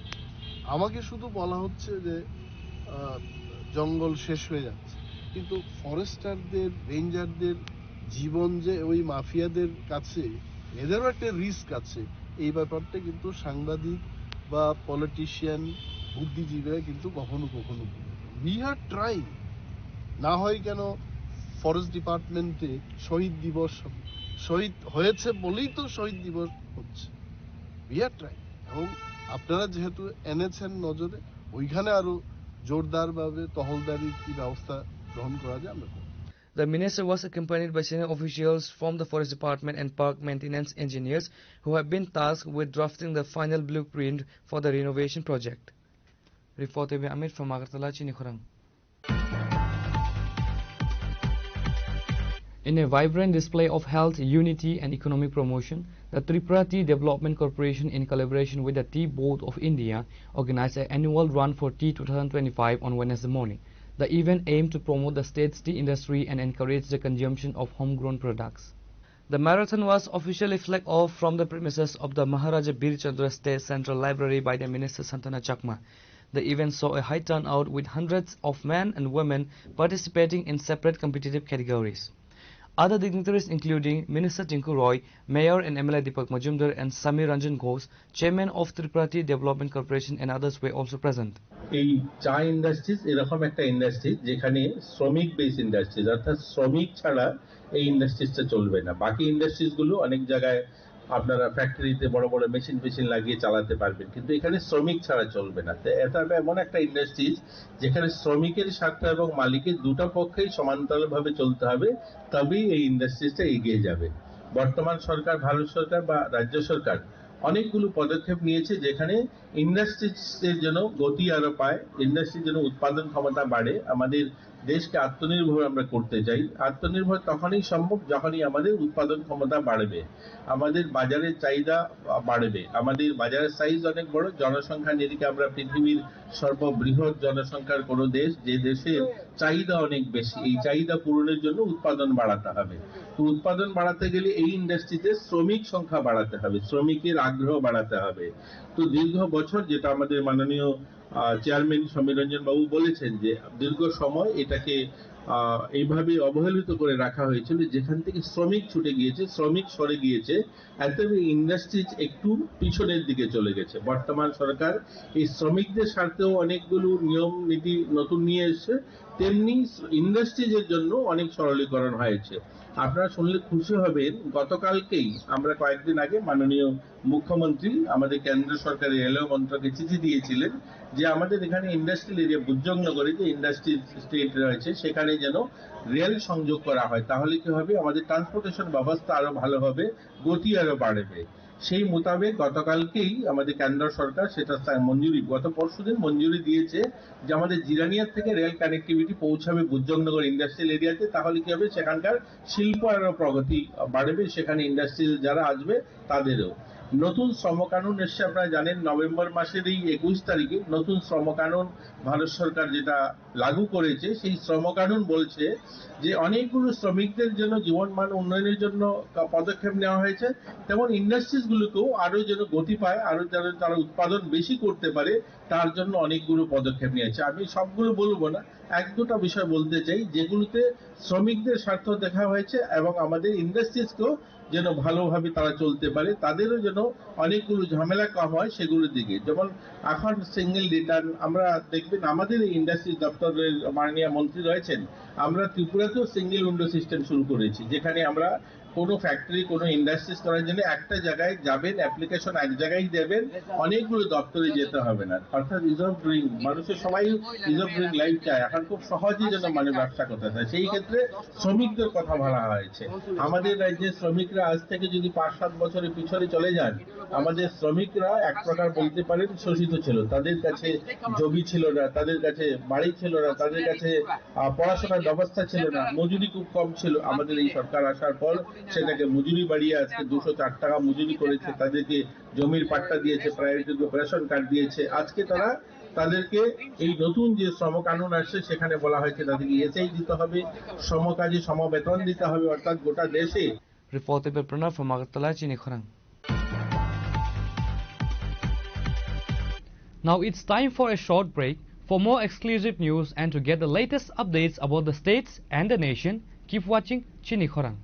আমাকে শুধু বলা হচ্ছে যে জঙ্গল শেষ হয়ে যাচ্ছে, কিন্তু ফরেস্টারদের, রেঞ্জারদের জীবন যে ওই মাফিয়াদের কাছে, এদেরও একটা রিস্ক আছে। এই ব্যাপারটা কিন্তু সাংবাদিক বা পলিটিশিয়ান বুদ্ধিজীবীরা কিন্তু কখনো কখনো উই আর ট্রাইং না হয় কেন ফরেস্ট ডিপার্টমেন্টে শহীদ দিবস শহীদ হয়েছে বলেই তো শহীদ দিবস হচ্ছে উই আর ট্রাইং এবং আপনারা যেহেতু এনেছেন নজরে ওইখানে আরো জোরদারভাবে টহলদারির কি ব্যবস্থা গ্রহণ করা যায় আমরা The minister was accompanied by senior officials from the Forest Department and park maintenance engineers who have been tasked with drafting the final blueprint for the renovation project. Reported by Amit from Agartala, Chinikhorang. In a vibrant display of health, unity and economic promotion, the Tripura Tea Development Corporation in collaboration with the Tea Board of India organized an annual Run for Tea 2025 on Wednesday morning. The event aimed to promote the state's tea industry and encourage the consumption of homegrown products. The marathon was officially flagged off from the premises of the Maharaja Bir Chandra State Central Library by the Minister Santana Chakma. The event saw a high turnout with hundreds of men and women participating in separate competitive categories. Other dignitaries including Minister Tinku Roy, Mayor and MLA Deepak Majumdar and Samir Ranjan Ghosh, Chairman of Tripura Tea Development Corporation and others were also present. এই চা industries এরকম একটা industry যেখানে শ্রমিক base industries অর্থাৎ শ্রমিক ছাড়া এই ইন্ডাস্ট্রিজটা চলবে না। বাকি ইন্ডাস্ট্রিজগুলো অনেক জায়গায় আপনারা ফ্যাক্টরিতে বড় বড় মেশিন লাগিয়ে চালাতে পারবেন, কিন্তু এখানে শ্রমিক ছাড়া চলবে না। এটা এমন একটা ইন্ডাস্ট্রিজ যেখানে শ্রমিকের স্বার্থ এবং মালিকের দুটো পক্ষেই সমান্তরালভাবে চলতে হবে, তবেই এই ইন্ডাস্ট্রিজটা এগিয়ে যাবে। বর্তমান সরকার, ভারত সরকার বা রাজ্য সরকার অনেকগুলো পদক্ষেপ নিয়েছে যেখানে ইন্ডাস্ট্রিজের জন্য গতি আরো পায়, ইন্ডাস্ট্রির জন্য উৎপাদন ক্ষমতা বাড়ে। আমাদের দেশকে আত্মনির্ভর আমরা করতে চাই। আত্মনির্ভর তখনই সম্ভব যখনই আমাদের উৎপাদন ক্ষমতা বাড়বে, আমাদের বাজারের চাহিদা বাড়বে। আমাদের বাজারের সাইজ অনেক বড়, জনসংখ্যা নিরিখে আমরা পৃথিবীর সর্ববৃহৎ জনসংখ্যার কোনো দেশ, যে দেশের চাহিদা অনেক বেশি। এই চাহিদা পূরণের জন্য উৎপাদন বাড়াতে হবে। তো উৎপাদন বাড়াতে গেলে এই ইন্ডাস্ট্রিতে শ্রমিক সংখ্যা বাড়াতে হবে, শ্রমিকের আগ্রহ বাড়াতে হবে। তো দীর্ঘ বছর যেটা আমাদের মাননীয় চেয়ারম্যান সমীর রঞ্জন বাবু বলেছেন যে দীর্ঘ সময় এটাকে এইভাবে অবহেলিত করে রাখা হয়েছিল, যেখান থেকে শ্রমিক ছুটে গিয়েছে, শ্রমিক সরে গিয়েছে, এতে ইন্ডাস্ট্রিজ একটু পিছনের দিকে চলে গেছে। বর্তমান সরকার এই শ্রমিকদের স্বার্থেও অনেকগুলো নিয়ম নীতি নতুন নিয়ে এসেছে, তেমনি ইন্ডাস্ট্রিজের জন্য অনেক সরলীকরণ হয়েছে। আপনারা শুনলে খুশি হবেন, গতকালকেই আমরা কয়েকদিন আগে মাননীয় মুখ্যমন্ত্রী আমাদের কেন্দ্র সরকারের রেলওয়ে মন্ত্রকে চিঠি দিয়েছিলেন যে আমাদের এখানে ইন্ডাস্ট্রিয়াল এরিয়া বুজজংনগরে যে ইন্ডাস্ট্রিয়াল স্টেট রয়েছে সেখানে যেন রেল সংযোগ করা হয়। তাহলে কি হবে, আমাদের ট্রান্সপোর্টেশন ব্যবস্থা আরো ভালো হবে, গতি আরো বাড়বে। সেই মোতাবেক গতকালকেই আমাদের কেন্দ্র সরকার সেটা মঞ্জুরি, গত পরশুদিন মঞ্জুরি দিয়েছে যে আমাদের জিরানিয়ার থেকে রেল কানেক্টিভিটি পৌঁছাবে বুজজংনগর ইন্ডাস্ট্রিয়াল এরিয়াতে। তাহলে কি হবে, সেখানকার শিল্প আরো প্রগতি বাড়বে, সেখানে ইন্ডাস্ট্রিয়াল যারা আসবে তাদেরও। নতুন শ্রম কানুন এসছে, আপনারা জানেন নভেম্বর মাসের এই 21 তারিখে নতুন শ্রম কানুন ভারত সরকার যেটা লাগু করেছে, সেই শ্রম কানুন বলছে যে অনেকগুলো শ্রমিকদের জন্য জীবনমান উন্নয়নের জন্য পদক্ষেপ নেওয়া হয়েছে, তেমন ইন্ডাস্ট্রিজ গুলোকেও আরো যেন গতি পায়, আরো যেন তারা উৎপাদন বেশি করতে পারে, তার জন্য অনেকগুলো পদক্ষেপ নিয়েছে। আমি সবগুলো বলবো না, এক দুটো বিষয় বলতে চাই যেগুলোতে শ্রমিকদের স্বার্থ দেখা হয়েছে এবং আমাদের ইন্ডাস্ট্রিজকেও যেন ভালোভাবে তারা চলতে পারে, তাদেরও যেন অনেকগুলো ঝামেলা কম হয় সেগুলোর দিকে। যেমন এখন সিঙ্গেল রিটার্ন, আমরা দেখবেন আমাদের এই ইন্ডাস্ট্রি দপ্তরের মাননীয় মন্ত্রী রয়েছেন, আমরা ত্রিপুরাতেও সিঙ্গেল উইন্ডো সিস্টেম শুরু করেছি, যেখানে আমরা কোনো ফ্যাক্টরি, কোনো ইন্ডাস্ট্রিজ করার জন্য একটা জায়গায় যাবেন, অ্যাপ্লিকেশন এক জায়গায় দেবেন, অনেকগুলো দপ্তরে যেতে হবে না। অর্থাৎ ইজ অফ ডুইং, মানুষের সবাই ইজ অফ ডুইং লাইফ চায়, এখন খুব সহজেই যেন মানে ব্যবসা করতে চায়। সেই ক্ষেত্রে শ্রমিকদের কথা বলা হয়েছে। আমাদের রাজ্যের শ্রমিকরা আজ থেকে যদি 5-7 বছরের পিছনে চলে যান, আমাদের শ্রমিকরা এক প্রকার বলতে পারেন শোষিত ছিল। তাদের কাছে জমি ছিল না, তাদের কাছে বাড়ি ছিল না, তাদের কাছে পড়াশোনার ব্যবস্থা ছিল না, মজুরি খুব কম ছিল। আমাদের এই সরকার আসার পর সেটাকে মজুরি বাড়িয়ে আজকে 204 টাকা মজুরি করেছে, তাদেরকে জমির পাট্টা দিয়েছে, প্রায়োরিটি রেশন কার্ড দিয়েছে। আজকে তাদেরকে এই নতুন যে শ্রম কানুন আসছে সেখানে বলা হয়েছে তাদেরকে এসআই দিতে হবে, সমকাজে সমবেতন দিতে হবে, অর্থাৎ গোটা দেশে। Reported by Pranav from Agartala, Chinikhorang. Now it's time for a short break. For more exclusive news and to get the latest updates about the states and the nation, keep watching Chinikhorang.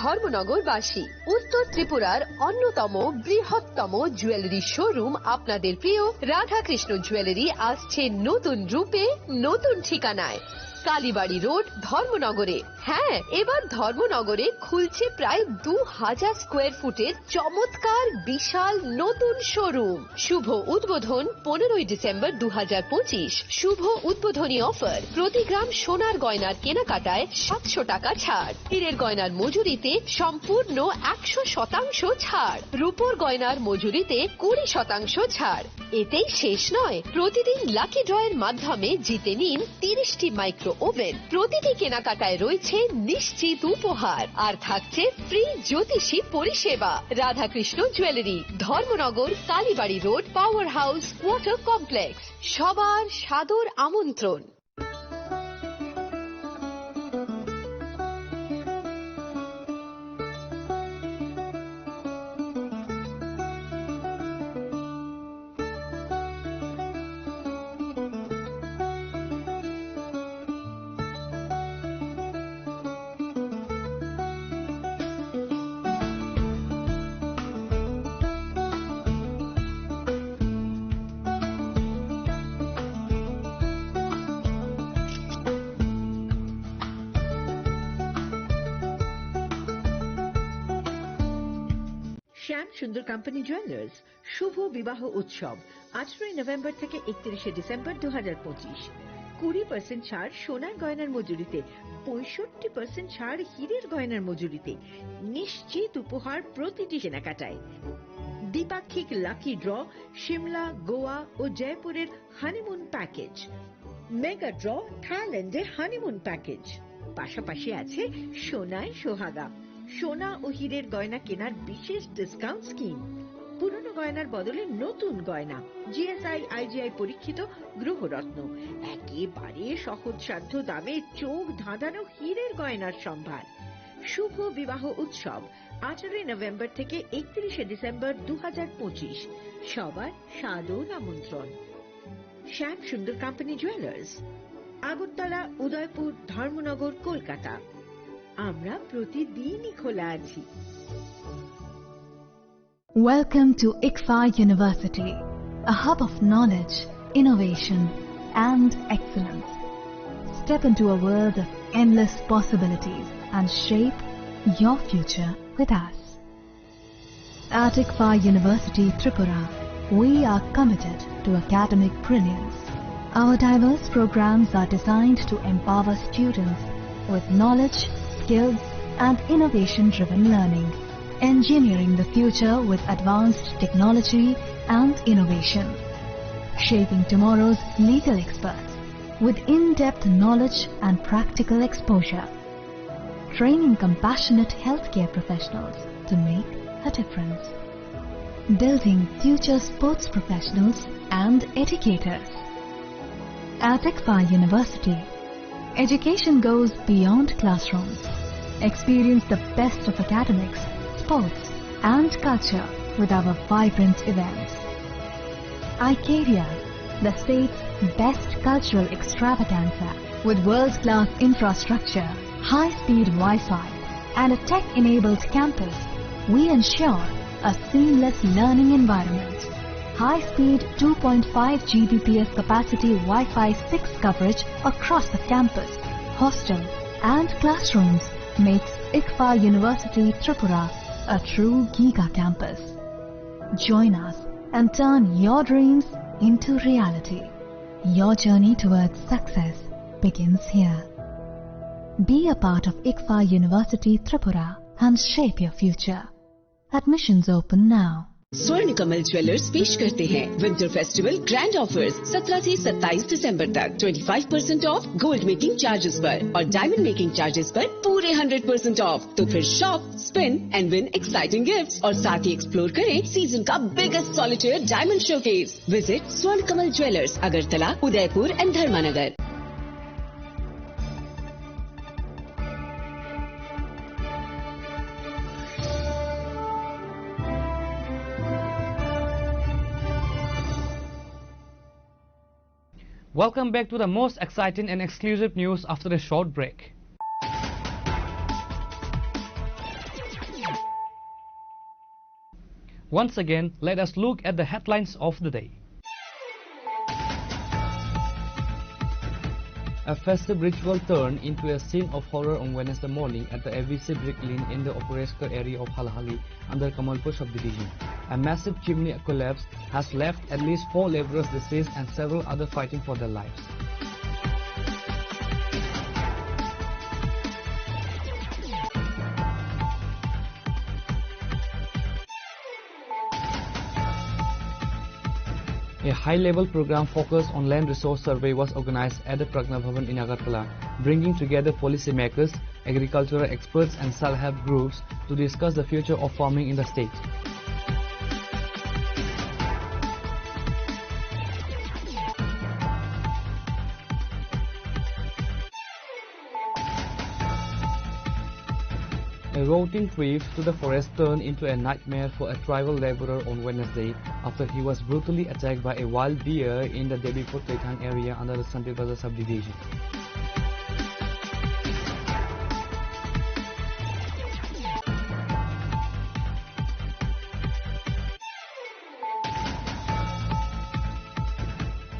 ধর্মনগরবাসী, উত্তর ত্রিপুরার অন্যতম বৃহত্তম jewellery showroom আপনাদের প্রিয় Radhakrishna jewellery আসছে নতুন রূপে, নতুন ঠিকানায়। কালীবাড়ি রোড, ধর্মনগরে। হ্যাঁ, এবার ধর্মনগরে খুলছে প্রায় 2000 স্কোয়ার ফুটের চমৎকার বিশাল নতুন শোরুম। শুভ উদ্বোধন 15ই ডিসেম্বর 2025। শুভ উদ্বোধনী অফার, প্রতি গ্রাম সোনার গয়নার কেনাকাটায় 700 টাকা ছাড়, হীরের গয়নার মজুরিতে সম্পূর্ণ 100% ছাড়, রূপোর গয়নার মজুরিতে 20% ছাড়। এতেই শেষ নয়, প্রতিদিন লাকি ড্রয়ের মাধ্যমে জিতে নিন 30টি মাইক্রো ওভেন। প্রতিটি কেনাকাটায় রয়েছে নিশ্চিত উপহার, আর থাকছে ফ্রি জ্যোতিষী পরিষেবা। Radhakrishna jewellery, Dharmanagar, Kalibari road, power house, water complex. সবার সাদর আমন্ত্রণ। শ্যাম সুন্দর কোম্পানি জুয়েলার্স শুভ বিবাহ উৎসব 18 নভেম্বর থেকে 31 ডিসেম্বর 2025। 20% ছাড় সোনার গয়নার মজুরিতে, 65% ছাড় হীরের গয়নার মজুরিতে, নিশ্চিত উপহার প্রতিটি কেনাকাটায়। দ্বিপাক্ষিক লাকি ড্র, সিমলা, গোয়া ও জয়পুরের হানিমুন প্যাকেজ। মেগা ড্র, থাইল্যান্ডে হানিমুন প্যাকেজ। পাশাপাশি আছে সোনায় সোহাগা, সোনা ও হীরের গয়না কেনার বিশেষ ডিসকাউন্ট স্কিম। পুরনো গয়নার বদলে নতুন গয়না, জিএসআই আইজিআই পরীক্ষিত গ্রহরত্ন, একেবারে সহজসাধ্য দামে চোখ ধাঁধানো হীরের গয়নার সম্ভার। শুভ বিবাহ উৎসব 18 নভেম্বর থেকে 31 ডিসেম্বর 2025। সবার সাদর আমন্ত্রণ। শ্যাম সুন্দর কোম্পানি জুয়েলার্স, আগরতলা, উদয়পুর, ধর্মনগর, কলকাতা। আমরা প্রতিদিনই খোলা আছি। Welcome to ICFA University, a hub of knowledge, innovation, and excellence. Step into a world of endless possibilities and shape your future with us. At ICFA University, Tripura, we are committed to academic brilliance. Our diverse programs are designed to empower students with knowledge, skills, and innovation-driven learning, engineering the future with advanced technology and innovation, shaping tomorrow's legal experts with in-depth knowledge and practical exposure, training compassionate healthcare professionals to make a difference, building future sports professionals and educators. At ICFA University, education goes beyond classrooms. Experience the best of academics, sports, and culture with our vibrant events. ICARIA, the state's best cultural extravaganza, with world-class infrastructure, high-speed Wi-Fi, and a tech-enabled campus, we ensure a seamless learning environment. High-speed 2.5 Gbps capacity Wi-Fi 6 coverage across the campus, hostel, and classrooms makes ICFA University Tripura a true Giga campus. Join us and turn your dreams into reality. Your journey towards success begins here. Be a part of ICFA University Tripura and shape your future. Admissions open now. स्वर्ण Kamal jewellers पेश करते हैं winter festival grand offers 17 से 27 दिसंबर तक 25% of gold making charges पर और diamond making charges पर पूरे 100% ऑफ। तो फिर shop, spin and win exciting gifts और साथ ही एक्सप्लोर करें सीजन का biggest solitaire diamond showcase. Visit Swarna Kamal jewellers, Agartala, Udaipur and Dharmanagar. Welcome back to the most exciting and exclusive news after a short break. Once again, let us look at the headlines of the day. A festive ritual turned into a scene of horror on Wednesday morning at the ABC Brick Lane in the Operesker area of Halhali under Kamalpur subdivision. A massive chimney collapse has left at least 4 laborers deceased and several others fighting for their lives. A high-level program focused on land resource survey was organized at the Pragna Bhavan in Agartala, bringing together policymakers, agricultural experts and self-help groups to discuss the future of farming in the state. A routine trip to the forest turned into a nightmare for a tribal laborer on Wednesday after he was brutally attacked by a wild deer in the Debipur Tethang area under the Santir Bazar subdivision.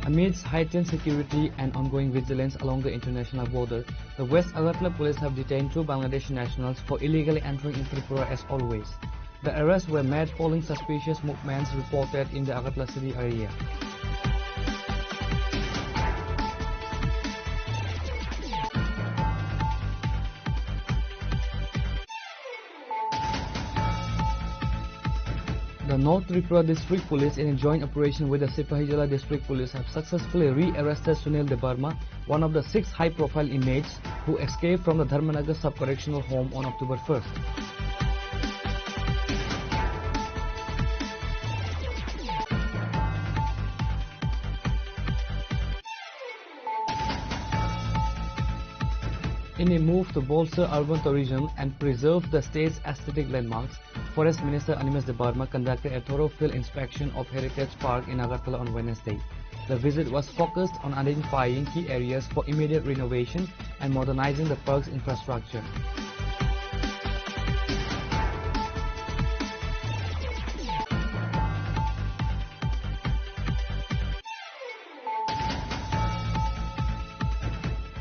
Amidst heightened security and ongoing vigilance along the international border, the West Agartala police have detained 2 Bangladeshi nationals for illegally entering in Tripura as always. The arrests were made following suspicious movements reported in the Agartala city area. The North Tripura District Police in a joint operation with the Sipahijala District Police have successfully re-arrested Sunil Debarma, one of the 6 high-profile inmates who escaped from the Dharmanagar Sub-Correctional Home on October 1st. In a move to bolster urban tourism and preserve the state's aesthetic landmarks, Forest Minister Animesh Debarma conducted a thorough field inspection of Heritage Park in Agartala on Wednesday. The visit was focused on identifying key areas for immediate renovation and modernizing the park's infrastructure.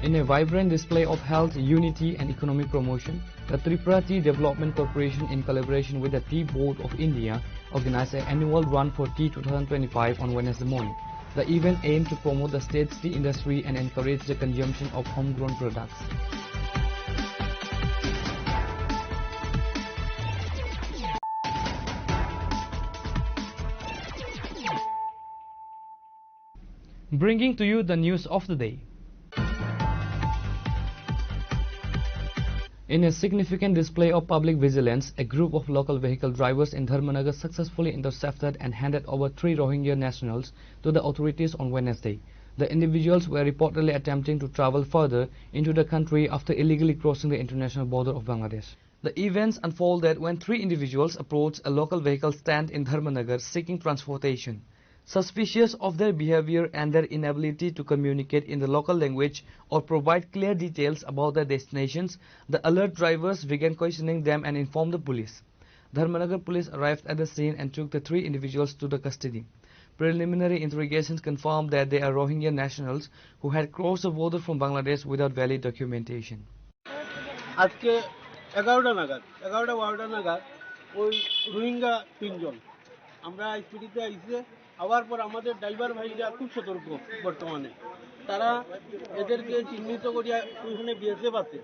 In a vibrant display of health, unity and economic promotion, the Tripura Tea Development Corporation in collaboration with the Tea Board of India organized an annual Run for Tea 2025 on Wednesday morning. The event aimed to promote the state's tea industry and encourage the consumption of homegrown products. Bringing to you the news of the day. In a significant display of public vigilance, a group of local vehicle drivers in Dharmanagar successfully intercepted and handed over 3 Rohingya nationals to the authorities on Wednesday. The individuals were reportedly attempting to travel further into the country after illegally crossing the international border of Bangladesh. The events unfolded when 3 individuals approached a local vehicle stand in Dharmanagar seeking transportation. Suspicious of their behavior and their inability to communicate in the local language or provide clear details about their destinations, the alert drivers began questioning them and informed the police. Dharmanagar police arrived at the scene and took the 3 individuals to the custody. Preliminary interrogations confirmed that they are Rohingya nationals who had crossed the border from Bangladesh without valid documentation. আজকে 11টা নাগাদ 11টা নাগাদ ওই রোহিঙ্গা 3 জন আমরা স্পিডিতে আইছে আবার পর আমাদের driver ভাইরা খুব সতর্ক বর্তমানে তারা এদেরকে চিহ্নিত করিয়া ওইখানে বিএসএফ আছে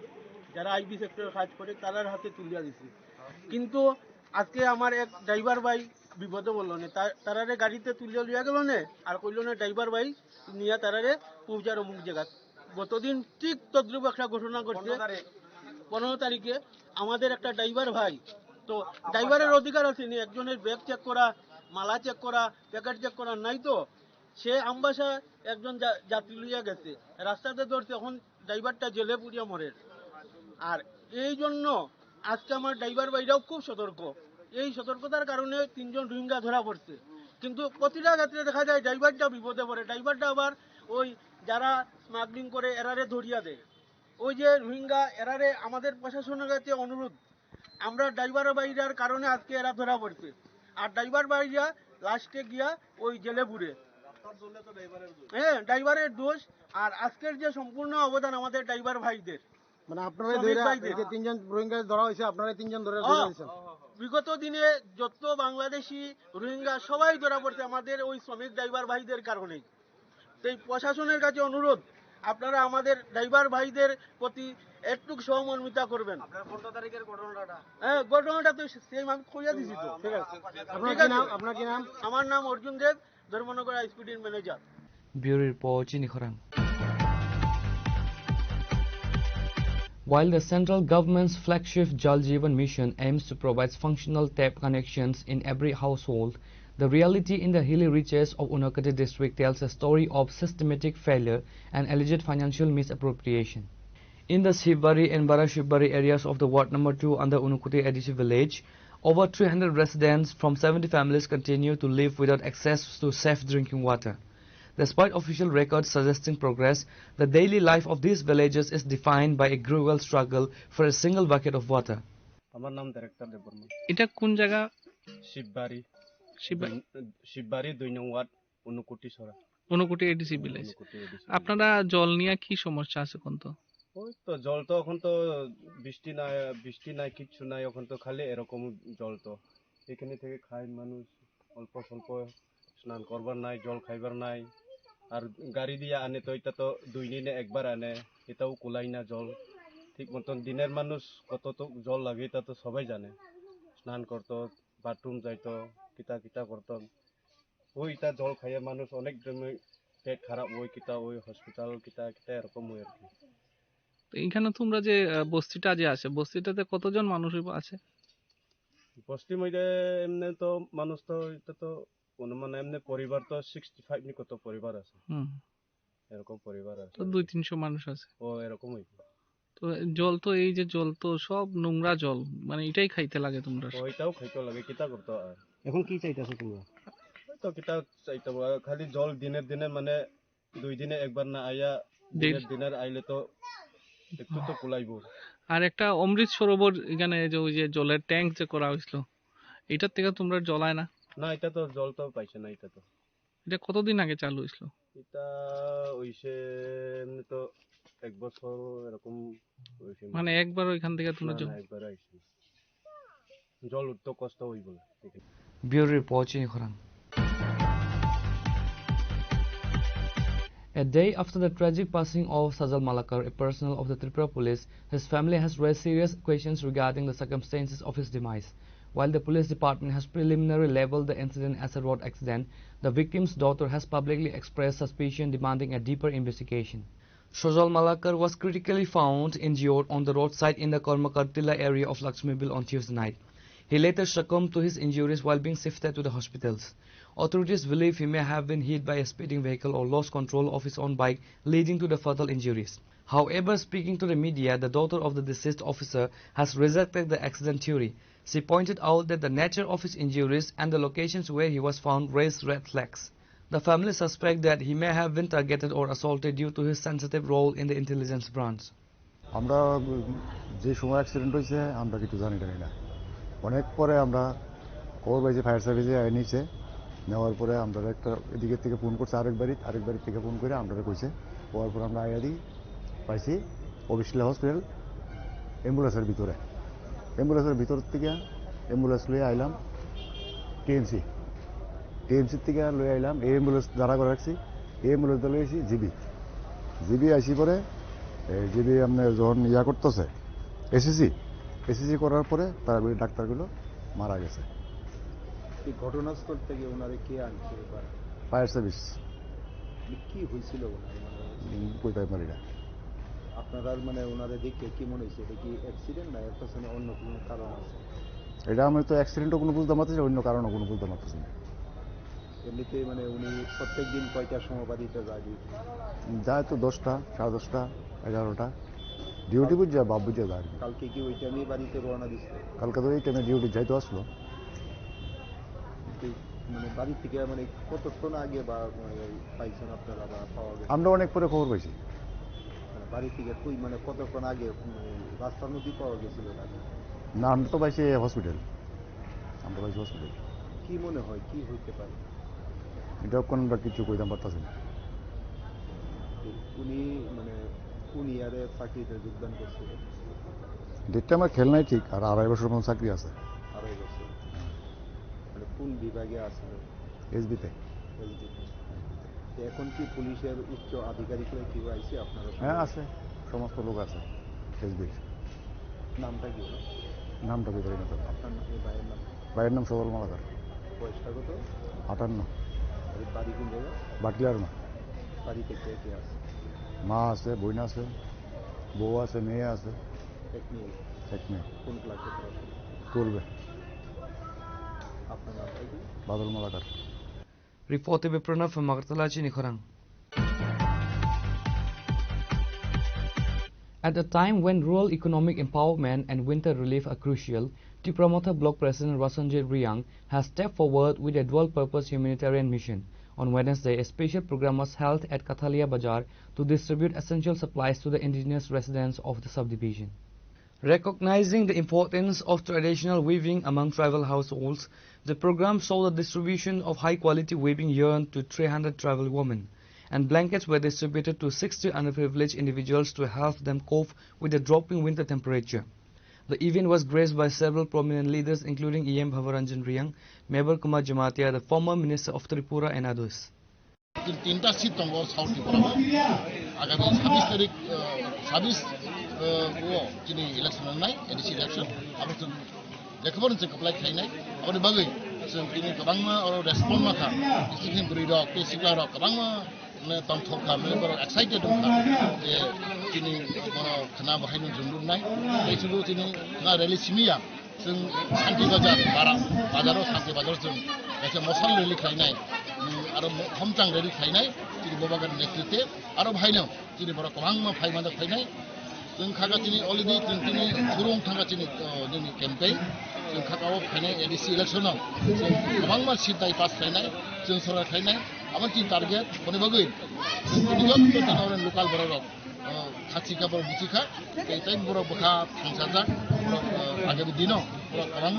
যারা আইবি সেক্টরে কাজ করে তারার হাতে তুলিয়া দিছে কিন্তু আজকে আমার এক ড্রাইভার ভাই বিপদে বললো না তারারে গাড়িতে তুলিয়া লিয়া গেল না আর কইল না ড্রাইভার ভাই নিয়ে তারারে পৌঁছার অমুক জায়গা গতদিন ঠিক তদ্রুপ একটা ঘটনা ঘটছে 15 তারিখে আমাদের একটা ড্রাইভার ভাই তো ড্রাইভারের অধিকার আছে নি একজনের ব্যাগ চেক করা মালা চেক করা প্যাকেট চেক করা নাই তো সে আমবাসা একজন যাত্রী লইয়া গেছে রাস্তাতে ধরছে এখন ড্রাইভারটা জেলে পুড়িয়া মরে আর এই জন্য আজকে আমার ড্রাইভার ভাইরাও খুব সতর্ক এই সতর্কতার কারণে 3 জন রোহিঙ্গা ধরা পড়ছে কিন্তু প্রতিটা ক্ষেত্রে দেখা যায় ড্রাইভারটা বিপদে পড়ে ড্রাইভারটা আবার ওই যারা স্মাগলিং করে এরারে ধরিয়া দেয় ওই যে রোহিঙ্গা এরারে আমাদের প্রশাসনের কাছে অনুরোধ আমরা ড্রাইভার ভাইরার কারণে আজকে এরা ধরা পড়ছে আর ড্রাইভার ভাইরা লাস্টে গিয়া ওই জেলে পুরে। হ্যাঁ, ড্রাইভারের দোষ। আর আজকের যে সম্পূর্ণ অবদান আমাদের ড্রাইভার ভাইদের। মানে আপনারা যে তিনজন রোহিঙ্গা ধরা হয়েছে, আপনারা তিনজন ধরে দিয়েছেন। বিগত দিনে যত বাংলাদেশি রোহিঙ্গা সবাই ধরা পড়ছে আমাদের ওই শ্রমিক ড্রাইভার ভাইদের কারণেই। তাই প্রশাসনের কাছে অনুরোধ, আপনারা আমাদের ড্রাইভার ভাইদের প্রতি একটু সহমর্মিতা করবেন। 15 তারিখের ঘটনাটা, হ্যাঁ ঘটনাটা তো সেম আমি কইয়া দিছি তো। ঠিক আছে, আপনার কি নাম? আমার নাম অর্জুন দেব, ধর্মনগর আইসপিডির manager. Bureau Report Chini Khorang. While the central government's flagship Jal Jeevan mission aims to provide functional tap connections in every household, the reality in the hilly reaches of Unakati district tells a story of systematic failure and alleged financial misappropriation. In the Shivbari and Barashivbari areas of the Ward number 2 under Unakati ADC village, over 300 residents from 70 families continue to live without access to safe drinking water. Despite official records suggesting progress, the daily life of these villages is defined by a cruel struggle for a single bucket of water. আমার নাম director Debbarma. এটা কোন জায়গা? শিববাড়ি 2 নং word, উনকুটি সরা, উনকুটি ADC village. আপনারা জল নিয়ে কি সমস্যা আছে কোন? তো ওই তো জল তো এখন তো বৃষ্টি নাই কিচ্ছু নাই, এখন তো খালি এরকম জল। তো এখানে থেকে খায় মানুষ, অল্প স্বল্প স্নান করবার নাই, জল খাইবার নাই। আর গাড়ি দিয়ে আনে তো এটা তো 2 দিনে একবার আনে, এটাও কুলাই না জল ঠিক মতন। দিনের মানুষ কত তো জল লাগে এটা তো সবাই জানে। স্নান করতো, বাথরুম যাইতো, কিতা করতো। ওইটা জল খাইয়ে মানুষ অনেক পেট খারাপ হয়, কিতা ওই হসপিটাল কিতা এরকম হয় আর কি। তো এইখানে তোমরা যে বস্তিটা যে আছে, বস্তিটাতে কতজন মানুষ আছে? বস্তির মধ্যে এমনি তো মানুষ তো এটা তো অনুমান এমনি পরিবার তো 65 নি কত পরিবার আছে, এরকম পরিবার আছে। তো 200-300 মানুষ আছে। ও এরকম হইব। তো জল তো এই যে জল তো সব নোংরা জল, মানে এটাই খাইতে লাগে তোমরা? ওইটাও খাইতে লাগে, কিতা করতে। আর এখন কি চাইতেছো তোমরা? তো কিতা চাইতে খালি জল দিনের মানে 2 দিনে একবার না আইয়া, দিনের আইলে তো একটু তো কুলাইব। আর একটা অমৃত সরোবর এখানে যে ওই যে জলের ট্যাঙ্ক যে করা হয়েছিল, এটার থেকে তোমরা জলায় না? না, এটা তো জল তো পাইছে না। এটা কতদিন আগে চালু হয়েছিল? এটা হইছে এমনি তো 1 বছর এরকম হইছে। মানে একবার ওইখান থেকে তোমরা একবার আইছে, জল তো কষ্ট হইব। Bureau Report Chini Khorang. A day after the tragic passing of Sajal Malakar, a personnel of the Tripura police, his family has raised serious questions regarding the circumstances of his demise. While the police department has preliminarily labelled the incident as a road accident, the victim's daughter has publicly expressed suspicion demanding a deeper investigation. Sajal Malakar was critically found injured on the roadside in the Kormakartila area of Lakshmibil on Tuesday night. He later succumbed to his injuries while being shifted to the hospitals. Authorities believe he may have been hit by a speeding vehicle or lost control of his own bike, leading to the fatal injuries. However, speaking to the media, the daughter of the deceased officer has rejected the accident theory. She pointed out that the nature of his injuries and the locations where he was found raised red flags. The family suspect that he may have been targeted or assaulted due to his sensitive role in the intelligence branch. আমরা যে সময় accident হয়েছে আমরা কিছু জানি না। অনেক পরে আমরা খবর পাইছি, ফায়ার সার্ভিসে নিচে নেওয়ার পরে আমরা একটা এদিকের থেকে ফোন করছে আরেক বাড়ির থেকে ফোন করে আমরা কইছে। হওয়ার পর আমরা আইয়া দিই পাইছি অবিশিলা হসপিটাল অ্যাম্বুলেন্সের ভিতর থেকে অ্যাম্বুলেন্স লয়ে আইলাম টিএমসি থেকে লয়ে আইলাম। এই অ্যাম্বুলেন্স দাঁড়া করে রাখছি, এই অ্যাম্বুলেন্সটা লয়ে আসি জিবি আসি পরে জিবি আপনার যখন ইয়া করতেছে এসিসি করার পরে তারপরে ডাক্তারগুলো মারা গেছে। এই ঘটনাস্থল থেকে ওনারে কে আনছে? Fire service. কি হয়েছিল ওনার? কইতে পারি না। আপনারা মানে ওনারে দেখে কি মনে হয়েছে? এটা কি অ্যাক্সিডেন্ট না এর পেছনে অন্য কোনো কারণ আছে? এটা আমি তো অ্যাক্সিডেন্টও কোনো বুঝতে পারতেছি, অন্য কারণও কোনো বুঝতে পারতেছি না। এমনিতে মানে উনি প্রত্যেক দিন কয়টার সময় বাড়িতে যায়? তো 10টা, 10:30, 11টা ডিউটি বুঝছে বাপ বুঝে যায়। কালকে কি ওই টাইমে বাড়িতে রওনা দিচ্ছে? কালকে তো এই টাইমে ডিউটি যাইতে আসলো। মানে বাড়ি থেকে মানে কতক্ষণ আগে বা পাইছেন আপনারা বা পাওয়া গেছে? আমরা অনেক পরে খবর পাইছি। বাড়ি থেকে কই মানে কতক্ষণ আগে রাস্তার মধ্যে পাওয়া গেছিল? না, আমরা তো পাইছি হসপিটাল। কি মনে হয় কি হইতে পারে? এটা কোন আমরা কিছু কইতাম পারতাছি না। উনি মানে কোন ইয়ারে চাকরিতে যোগদান করছিলেন? ডেটটা আমার খেয়াল নাই ঠিক, আর 2.5 বছর মতো চাকরি আছে। 2.5 বছর। মানে কোন বিভাগে আসলে? এসবিতে। এসবিতে। এখন কি পুলিশের উচ্চ আধিকারিকরা কেউ আইছে আপনারা? হ্যাঁ আছে, সমস্ত লোক আছে এসবির। নামটা কি? নামটা কি পারি না তো। আপনার ভাইয়ের নাম? ভাইয়ের নাম সদল মালাকার। বয়সটা কত? 58। বাড়ি কোন জায়গা? বাটলিয়ার মা। বাড়িতে কে কে আছে? মা আছে, বোন আছে, বউ আছে, মেয়ে আছে। এক মেয়ে। এক মেয়ে। কোন ক্লাসে পড়াশোনা? 12 আপনার নামটা কি? বাদল Malakar. Reported by Pranav from Agartala, Chinikhorang. At a time when rural economic empowerment and winter relief are crucial, Tipramotha Block President Rasanjay Riyang has stepped forward with a dual-purpose humanitarian mission. On Wednesday, a special program was held at Kathalia Bazar to distribute essential supplies to the indigenous residents of the subdivision. Recognizing the importance of traditional weaving among tribal households, the program saw the distribution of high-quality weaving yarn to 300 tribal women, and blankets were distributed to 60 underprivileged individuals to help them cope with the dropping winter temperature. The event was graced by several prominent leaders including E.M. Bhavaranjan Riyang, Mebal Kumar Jamatia, the former Minister of Tripura and others. তিনটা seat দङ south Tripura আগামী 26 তারিখ 26 दिनै election होनाय ADC election आरो जों लेखाफोर जों apply खालामनाय आरो बागै जों दिनै गोबां रेसपन्स माखा सिकिम बुरि रक सिक्ला रक गोबां तमथखा मेबर एक्साइटेड दंखा जे दिनै बर' खाना बाहायनो जुन्दुनाय बेसुरु दिनै ना रेलि सिमिया जों शान्ति बाजार बाजाराव शान्ति बाजार जों एसे मसल रेलि खालामनाय आरो हमचां रेलि खालामनाय दिनै बबागान नेतृत्वे आरो बाहायनो दिनै बर' गोबां फाइमादा खालामनाय जों खागासिनो अलरेडि जों दिनै सुरुं थांगासिनो जोंनि केम्पेइन जों खागाव फैनाय एडिसि इलेक्सनाव जों गोबां मानसि दाय पास खालामनाय जों सरकार खालामनाय आरो जों टार्गेट बने बागै जों दिनै जों लकाल बर' खाथिखा बर' बुथिखा बेटाइ बर' बखा थांसाजा आगामि दिनाव बर' गोबां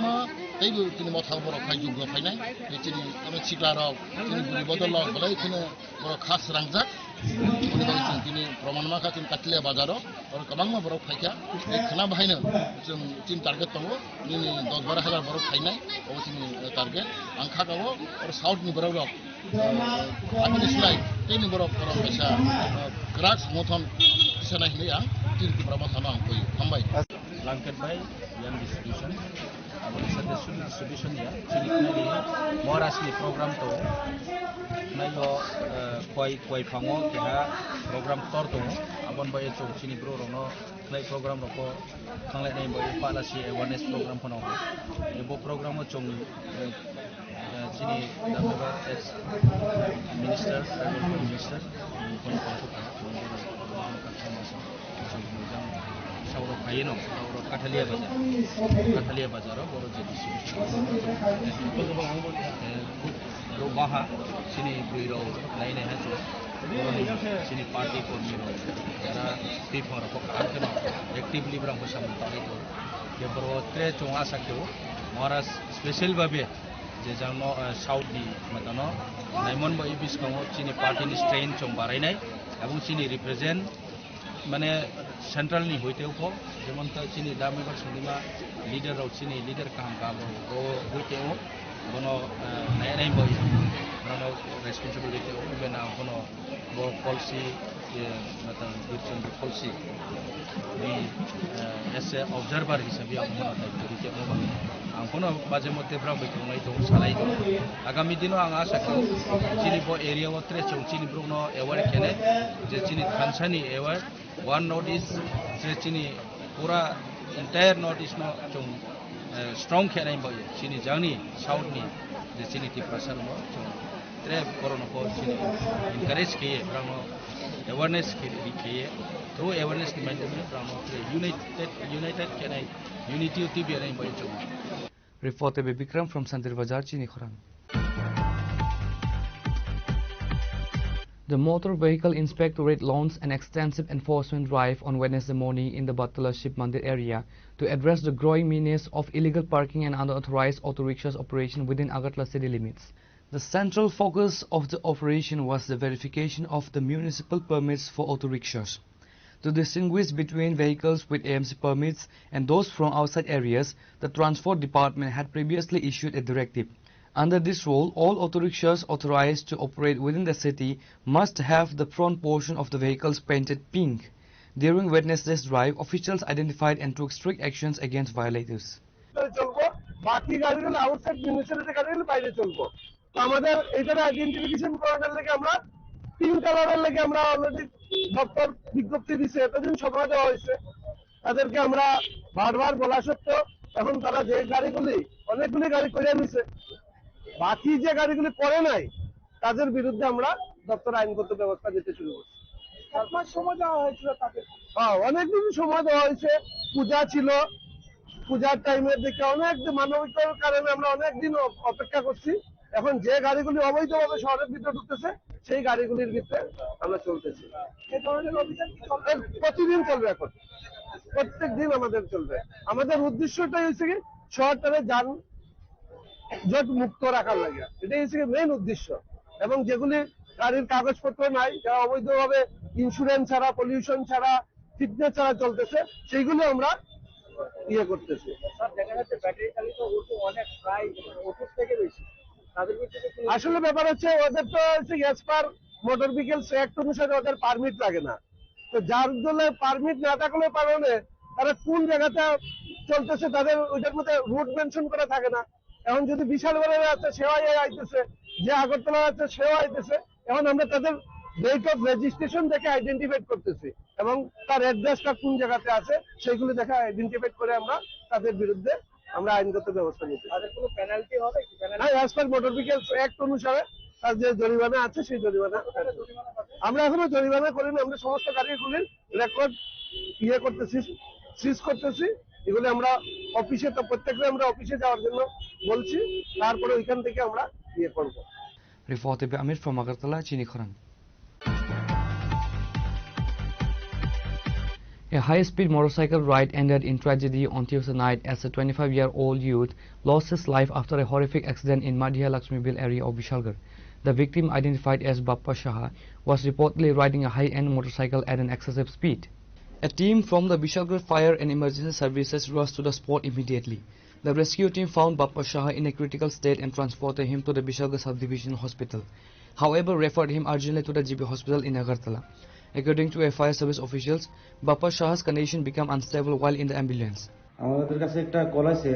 तैबो दिनै मथा बर' फाइ जुग फैनाय दिनै सिक्ला रक दिनै बुरि बदल बलाय दिनै बर' खास रांजाक जों दिनै प्रमाण माखा जों काटलिया बाजाराव आरो गोबां बर' फाइखा बे खाना बाहायनो जों जों टार्गेट दङ दिनै 10-12 हाजार बर' फाइनाय अ जोंनि टार्गेट आं खागाव आरो साउथनि बर' रक आंनि सुलाय दैनि बर' फैसा ग्रास संगठन फिसानाय होननाय आं दिनै प्रमाण आं फैयो हामबाय blanket by yang distribution abang suggestion distribution ya sini kali morasni program to nayo koi pango keha program tor to abon bay chong sini bro rono nai program roko thanglai nai bay palasi awareness program phono ebo program chong sini damaba ex minister federal minister phono south फाइन south Kathalia Bazar बर' जेडिसि बाहा सिनि बुइराव नायनाय हाजो सिनि party कर्मी जरा पीफर को आंखन actively ब्रां को सामने के बर' ट्रे चों आशा के महाराज स्पेशल बाबे जे जानो साउथ नि मतनो नाइमन बाय बिस्काङो सिनि पार्टी नि स्ट्रेन चों बारायनाय एबं सिनि रिप्रेजेंट माने सेंट्रल नि होइते उखो जेमन त चिनि दामेबार सुनिमा लीडर राव चिनि लीडर काम काबो ओ होइते ओ बनो नाय बय बनो रेस्पॉन्सिबिलिटी ओ बेना बनो बो पॉलिसी ये मतलब डिरेक्शन पॉलिसी नि एसे ऑब्जर्वर हिसाबै आं बनो दायित्व ओ आं कोनो बाजे मते ब्रा बैखौनाय दं सालाय दं आगामी दिनाव आं आशा खालामो चिनि बो एरिया व ट्रे चौ चिनि ब्रुनो एवार केने जे चिनि थानसानि एवार वन नॉर्थ जे चिनि पूरा इंटायर नॉर्थ ईस्ट नो जों स्ट्रॉन्ग खेनाय बाय चिनि जांनि साउथ नि जे चिनि टिप्रासार नो जों ट्रे कोरोना को चिनि इनकरेज किए ब्रानो अवेयरनेस किए थ्रू अवेयरनेस नि माध्यम ब्रानो यूनाइटेड खेनाय यूनिटी टीवी नाय बाय जों Reported by Bikram from Sandir Bazar, Chinikhorang. The Motor Vehicle Inspectorate launched an extensive enforcement drive on Wednesday morning in the Batala Shiv Mandir area to address the growing menace of illegal parking and unauthorized auto rickshaws operation within Agartala city limits. The central focus of the operation was the verification of the municipal permits for auto rickshaws. To distinguish between vehicles with AMC permits and those from outside areas, the Transport Department had previously issued a directive. Under this rule, all auto rickshaws authorized to operate within the city must have the front portion of the vehicles painted pink. During Wednesday's drive, officials identified and took strict actions against violators. বাকি গাড়িগুলো outside municipality গাড়িগুলো বাইরে চলবো। তো আমাদের এটার identification করার লাগে আমরা পিঙ্ক কালারের লাগে আমরা অলরেডি দপ্তর বিজ্ঞপ্তি দিছে, এতদিন সময় দেওয়া হয়েছে তাদেরকে। আমরা বারবার বলা সত্ত্বেও এখন তারা যে গাড়িগুলি অনেকগুলি গাড়ি করে নিছে, বাকি যে গাড়িগুলি করে নাই তাদের বিরুদ্ধে আমরা দপ্তর আইনগত ব্যবস্থা নিতে শুরু করছি। 1 মাস সময় দেওয়া হয়েছিল তাদের। হ্যাঁ, অনেকদিন সময় দেওয়া হয়েছে, পূজা ছিল, পূজার টাইমের দিকে অনেক মানবিকতার কারণে আমরা অনেকদিন অপেক্ষা করছি। এখন যে গাড়িগুলি অবৈধভাবে শহরের ভিতরে ঢুকতেছে সেই গাড়িগুলির ভিতরে আমরা চলতেছি। এই ধরনের অভিযান প্রতিদিন চলবে, এখন প্রত্যেক দিন আমাদের চলবে। আমাদের উদ্দেশ্যটাই হচ্ছে কি শহরটাকে যানজট মুক্ত রাখার লাগে, এটাই হচ্ছে কি মেইন উদ্দেশ্য। এবং যেগুলি গাড়ির কাগজপত্র নাই, যারা অবৈধভাবে ইন্স্যুরেন্স ছাড়া, পলিউশন ছাড়া, ফিটনেস ছাড়া চলতেছে, সেইগুলো আমরা ইয়ে করতেছি। দেখা যাচ্ছে ব্যাটারি চালিত অটো অনেক প্রায় ওষুধ থেকে বেশি। আসলে ব্যাপার হচ্ছে ওদের তো হচ্ছে গ্যাস পার মোটর ভেহিকলস অ্যাক্ট অনুসারে ওদের পারমিট লাগে না। তো যার জন্য পারমিট না থাকলে কারণে তারা কোন জায়গাতে চলতেছে তাদের ওইটার মধ্যে রুট মেনশন করা থাকে না। এখন যদি বিশাল বড় আছে সেও আইতেছে, যে আগরতলা আছে সেও আইতেছে, এখন আমরা তাদের ডেট অফ রেজিস্ট্রেশন দেখে আইডেন্টিফাই করতেছি এবং তার অ্যাড্রেসটা কোন জায়গাতে আছে সেইগুলো দেখে আইডেন্টিফাই করে আমরা তাদের বিরুদ্ধে আমরা আইনগত ব্যবস্থা নিতে। তাদের কোনো পেনাল্টি হবে কি? হ্যাঁ, as per motor vehicles act অনুসারে তার যে জরিমানা আছে সেই জরিমানা আমরা এখনো জরিমানা করিনি। আমরা সমস্ত গাড়িগুলির রেকর্ড ইয়ে করতেছি, সিজ করতেছি। এগুলো আমরা অফিসে তো প্রত্যেকটা আমরা অফিসে যাওয়ার জন্য বলছি, তারপরে ওইখান থেকে আমরা ইয়ে করবো। Reported by Amir from Agartala, Chini Khoran. A high-speed motorcycle ride ended in tragedy on Tuesday night as a 25-year-old youth lost his life after a horrific accident in Madhya Lakshmibil area of Vishalgarh. The victim, identified as Bappa Shaha, was reportedly riding a high-end motorcycle at an excessive speed. A team from the Vishalgarh Fire and Emergency Services rushed to the spot immediately. The rescue team found Bappa Shaha in a critical state and transported him to the Vishalgarh Subdivision Hospital. However, referred him urgently to the GB Hospital in Agartala. According to a fire service officials, Bappa Shaha's condition became unstable while in the ambulance. আমাদের কাছে একটা call আছে,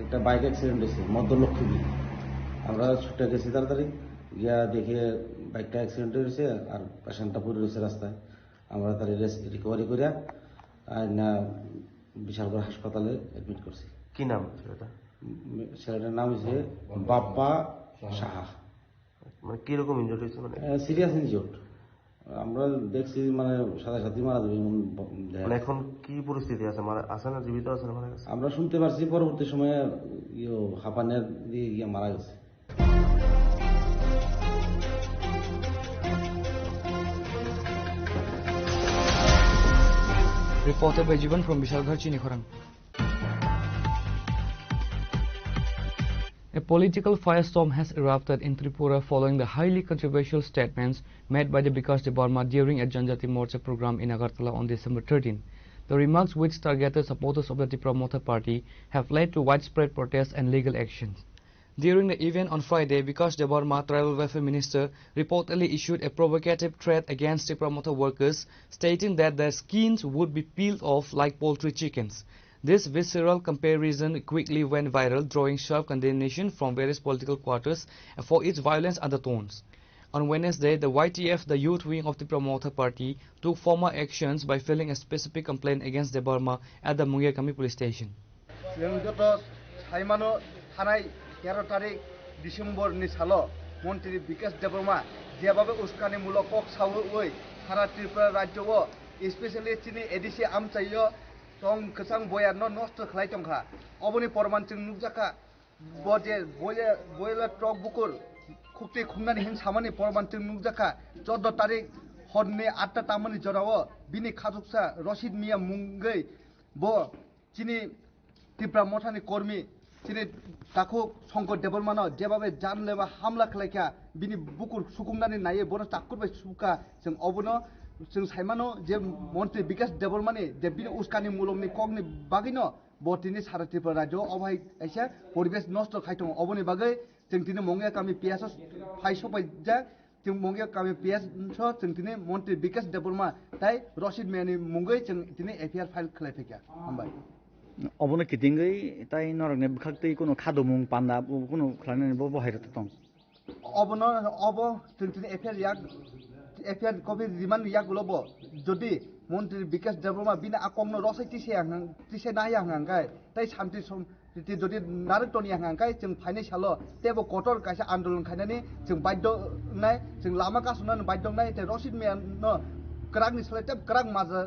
একটা bike accident হয়েছে মধ্যলক্ষ্মী। আমরা ছুটে গেছি তাড়াতাড়ি, গিয়া দেখে বাইকটা অ্যাক্সিডেন্ট হয়েছে আর পেশেন্টটা পড়ে রয়েছে রাস্তায়। আমরা তার রিকভারি করিয়া না বিশালগড় হাসপাতালে অ্যাডমিট করছি। কি নাম ছেলেটা? ছেলেটার নাম হচ্ছে বাপ্পা সাহা। মানে কিরকম ইনজুরি হয়েছে? মানে সিরিয়াস ইনজুর্ড। আমরা দেখছি মানে সাথে সাথে মারা যাবে। এখন কি পরিস্থিতি আছে? মানে আছে না জীবিত আছে? আমরা শুনতে পারছি পরবর্তী সময়ে হাঁপানিয়া দিয়ে গিয়ে মারা গেছে। Reported by Jivan from Vishalgarh, Chini Khoran. A political firestorm has erupted in Tripura following the highly controversial statements made by the Bikash Debarma during a Janjati Morcha program in Agartala on December 13. The remarks, which targeted supporters of the Tripura Motha Party, have led to widespread protests and legal actions. During the event on Friday, Bikash Debarma, Tribal Welfare Minister, reportedly issued a provocative threat against Tripura Motha workers, stating that their skins would be peeled off like poultry chickens. This visceral comparison quickly went viral, drawing sharp condemnation from various political quarters for its violence undertones. On Wednesday, the YTF, the youth wing of the Tripura Motha Party, took formal actions by filing a specific complaint against Debarma at the Mungirkami police station. 13 তারিখ December ni salo মন্ত্রী বিকাশ দেববর্মা যেভাবে উস্কানিমূলক সাউই সারা ত্রিপুরা রাজ্য specially চিনি ADC আমচাইয় টং কসাং বয়ান নষ্ট খালাই টংখা অবনি পরমান চিং নুকজাকা বজে বয়লা ট্রক বুকুর খুকতে খুংনানি হেন সামানি পরমান जों नुजाखा 14 तारिख हरनि 8टा तामानि जराव बिनि खाजुकसा रशिद मिया मुंगै बो चिनि त्रिपुरा मथानि कर्मी चिनि ताखौ संकट देबरमानो जेबाबे जानलेबा हामला खालायखा बिनि बुकुर सुकुंनानि नायै बर ताकुरबाय सुका जों अबनो जों साइमानो जे मन्त्रि विकास देबरमानि जे बिनि उस्कानि मुलंनि कगनि बागिनो बतिनि सारा त्रिपुरा राज्य अबाय एसे परिबेश नष्ट खायथं अबनि बागै जों दिनै मंगिया गामि पियास फाइसबाय जा जों मंगिया गामि पियास जों दिनै मन्त्रि विकास देबरमा ताइ रशिद मियानि मुंगै जों दिनै एफआईआर फाइल खालायफैया हामबाय अबनो किथिंगै ताइ नरगने बखाक्तै कोनो खादोमुं पान्दा कोनो खालायनानै बहायरत दं अबनो अब जों दिनै एफआईआर कपि रिमान्ड यागुलबो जदि मन्त्रि विकास देबरमा बिना आकंनो रसै तिसे नायाहांगाय ताइ शान्ति सम যদি নারকটনি হাंगाय जों फाइनाल तेबो कटर कायसा आन्दोलन खायनानै जों बाध्य नाय जों लामा गासुनानै बाध्य नाय ते रशिद मियानो क्रागनि सलायते क्राग माजा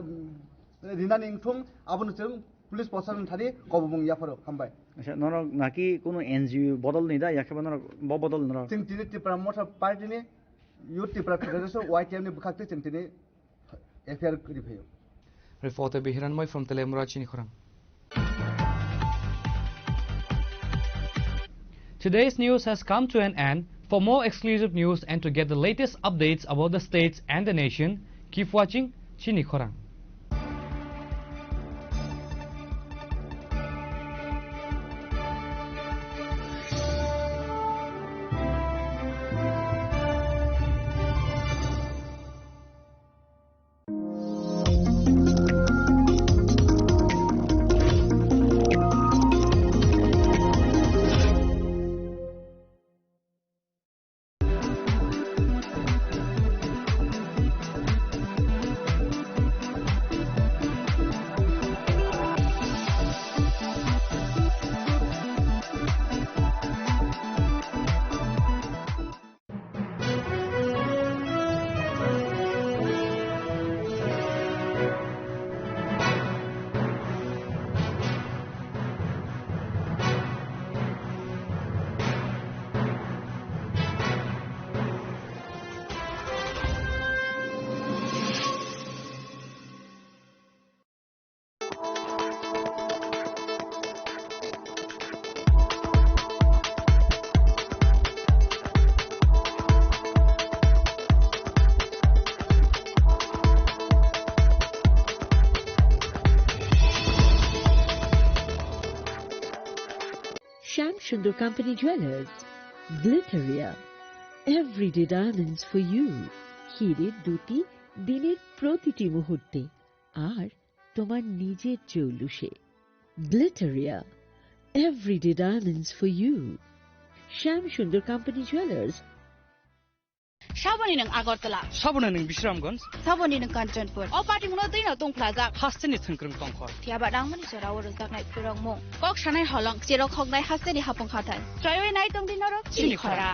रिनानि इंथुं आबनो जों पुलिस प्रशासन थारि कबुं याफोर हामबाय अच्छा नरक नाकि कोनो एनजिओ बदल नै दा याखेबा नरक बदल नरक जों दिनै त्रिपुरा मथा पार्टीनि युथ त्रिपुरा फेडारेशन वाइटिएम नि बखाक्ते जों दिनै FIR रिफायो Reporter Bihiranmoy from Telemura Chinikhorang. Today's news has come to an end. For more exclusive news and to get the latest updates about the states and the nation, keep watching Chinikhorang. Sham Sundar Company Jewelers, Glitteria, everyday diamonds for you. হিরের দুটি দিনের প্রতিটি মুহূর্তে আর তোমার নিজের জৌলুসে। Glitteria, everyday diamonds for you. Sham Sundar Company Jewelers. Shabani ng Agartala. Sabona ng Bishramganj. Sabani ng Kanchanpur. O party mo na din na tong plaza. Hasteni thengkrung tongkhor. Tiaba dang mani sora woro zaknai purong mo. Kok shanai holong jero khognai hasteni hapong khatai. Trayoy nai tong din norok chini khora.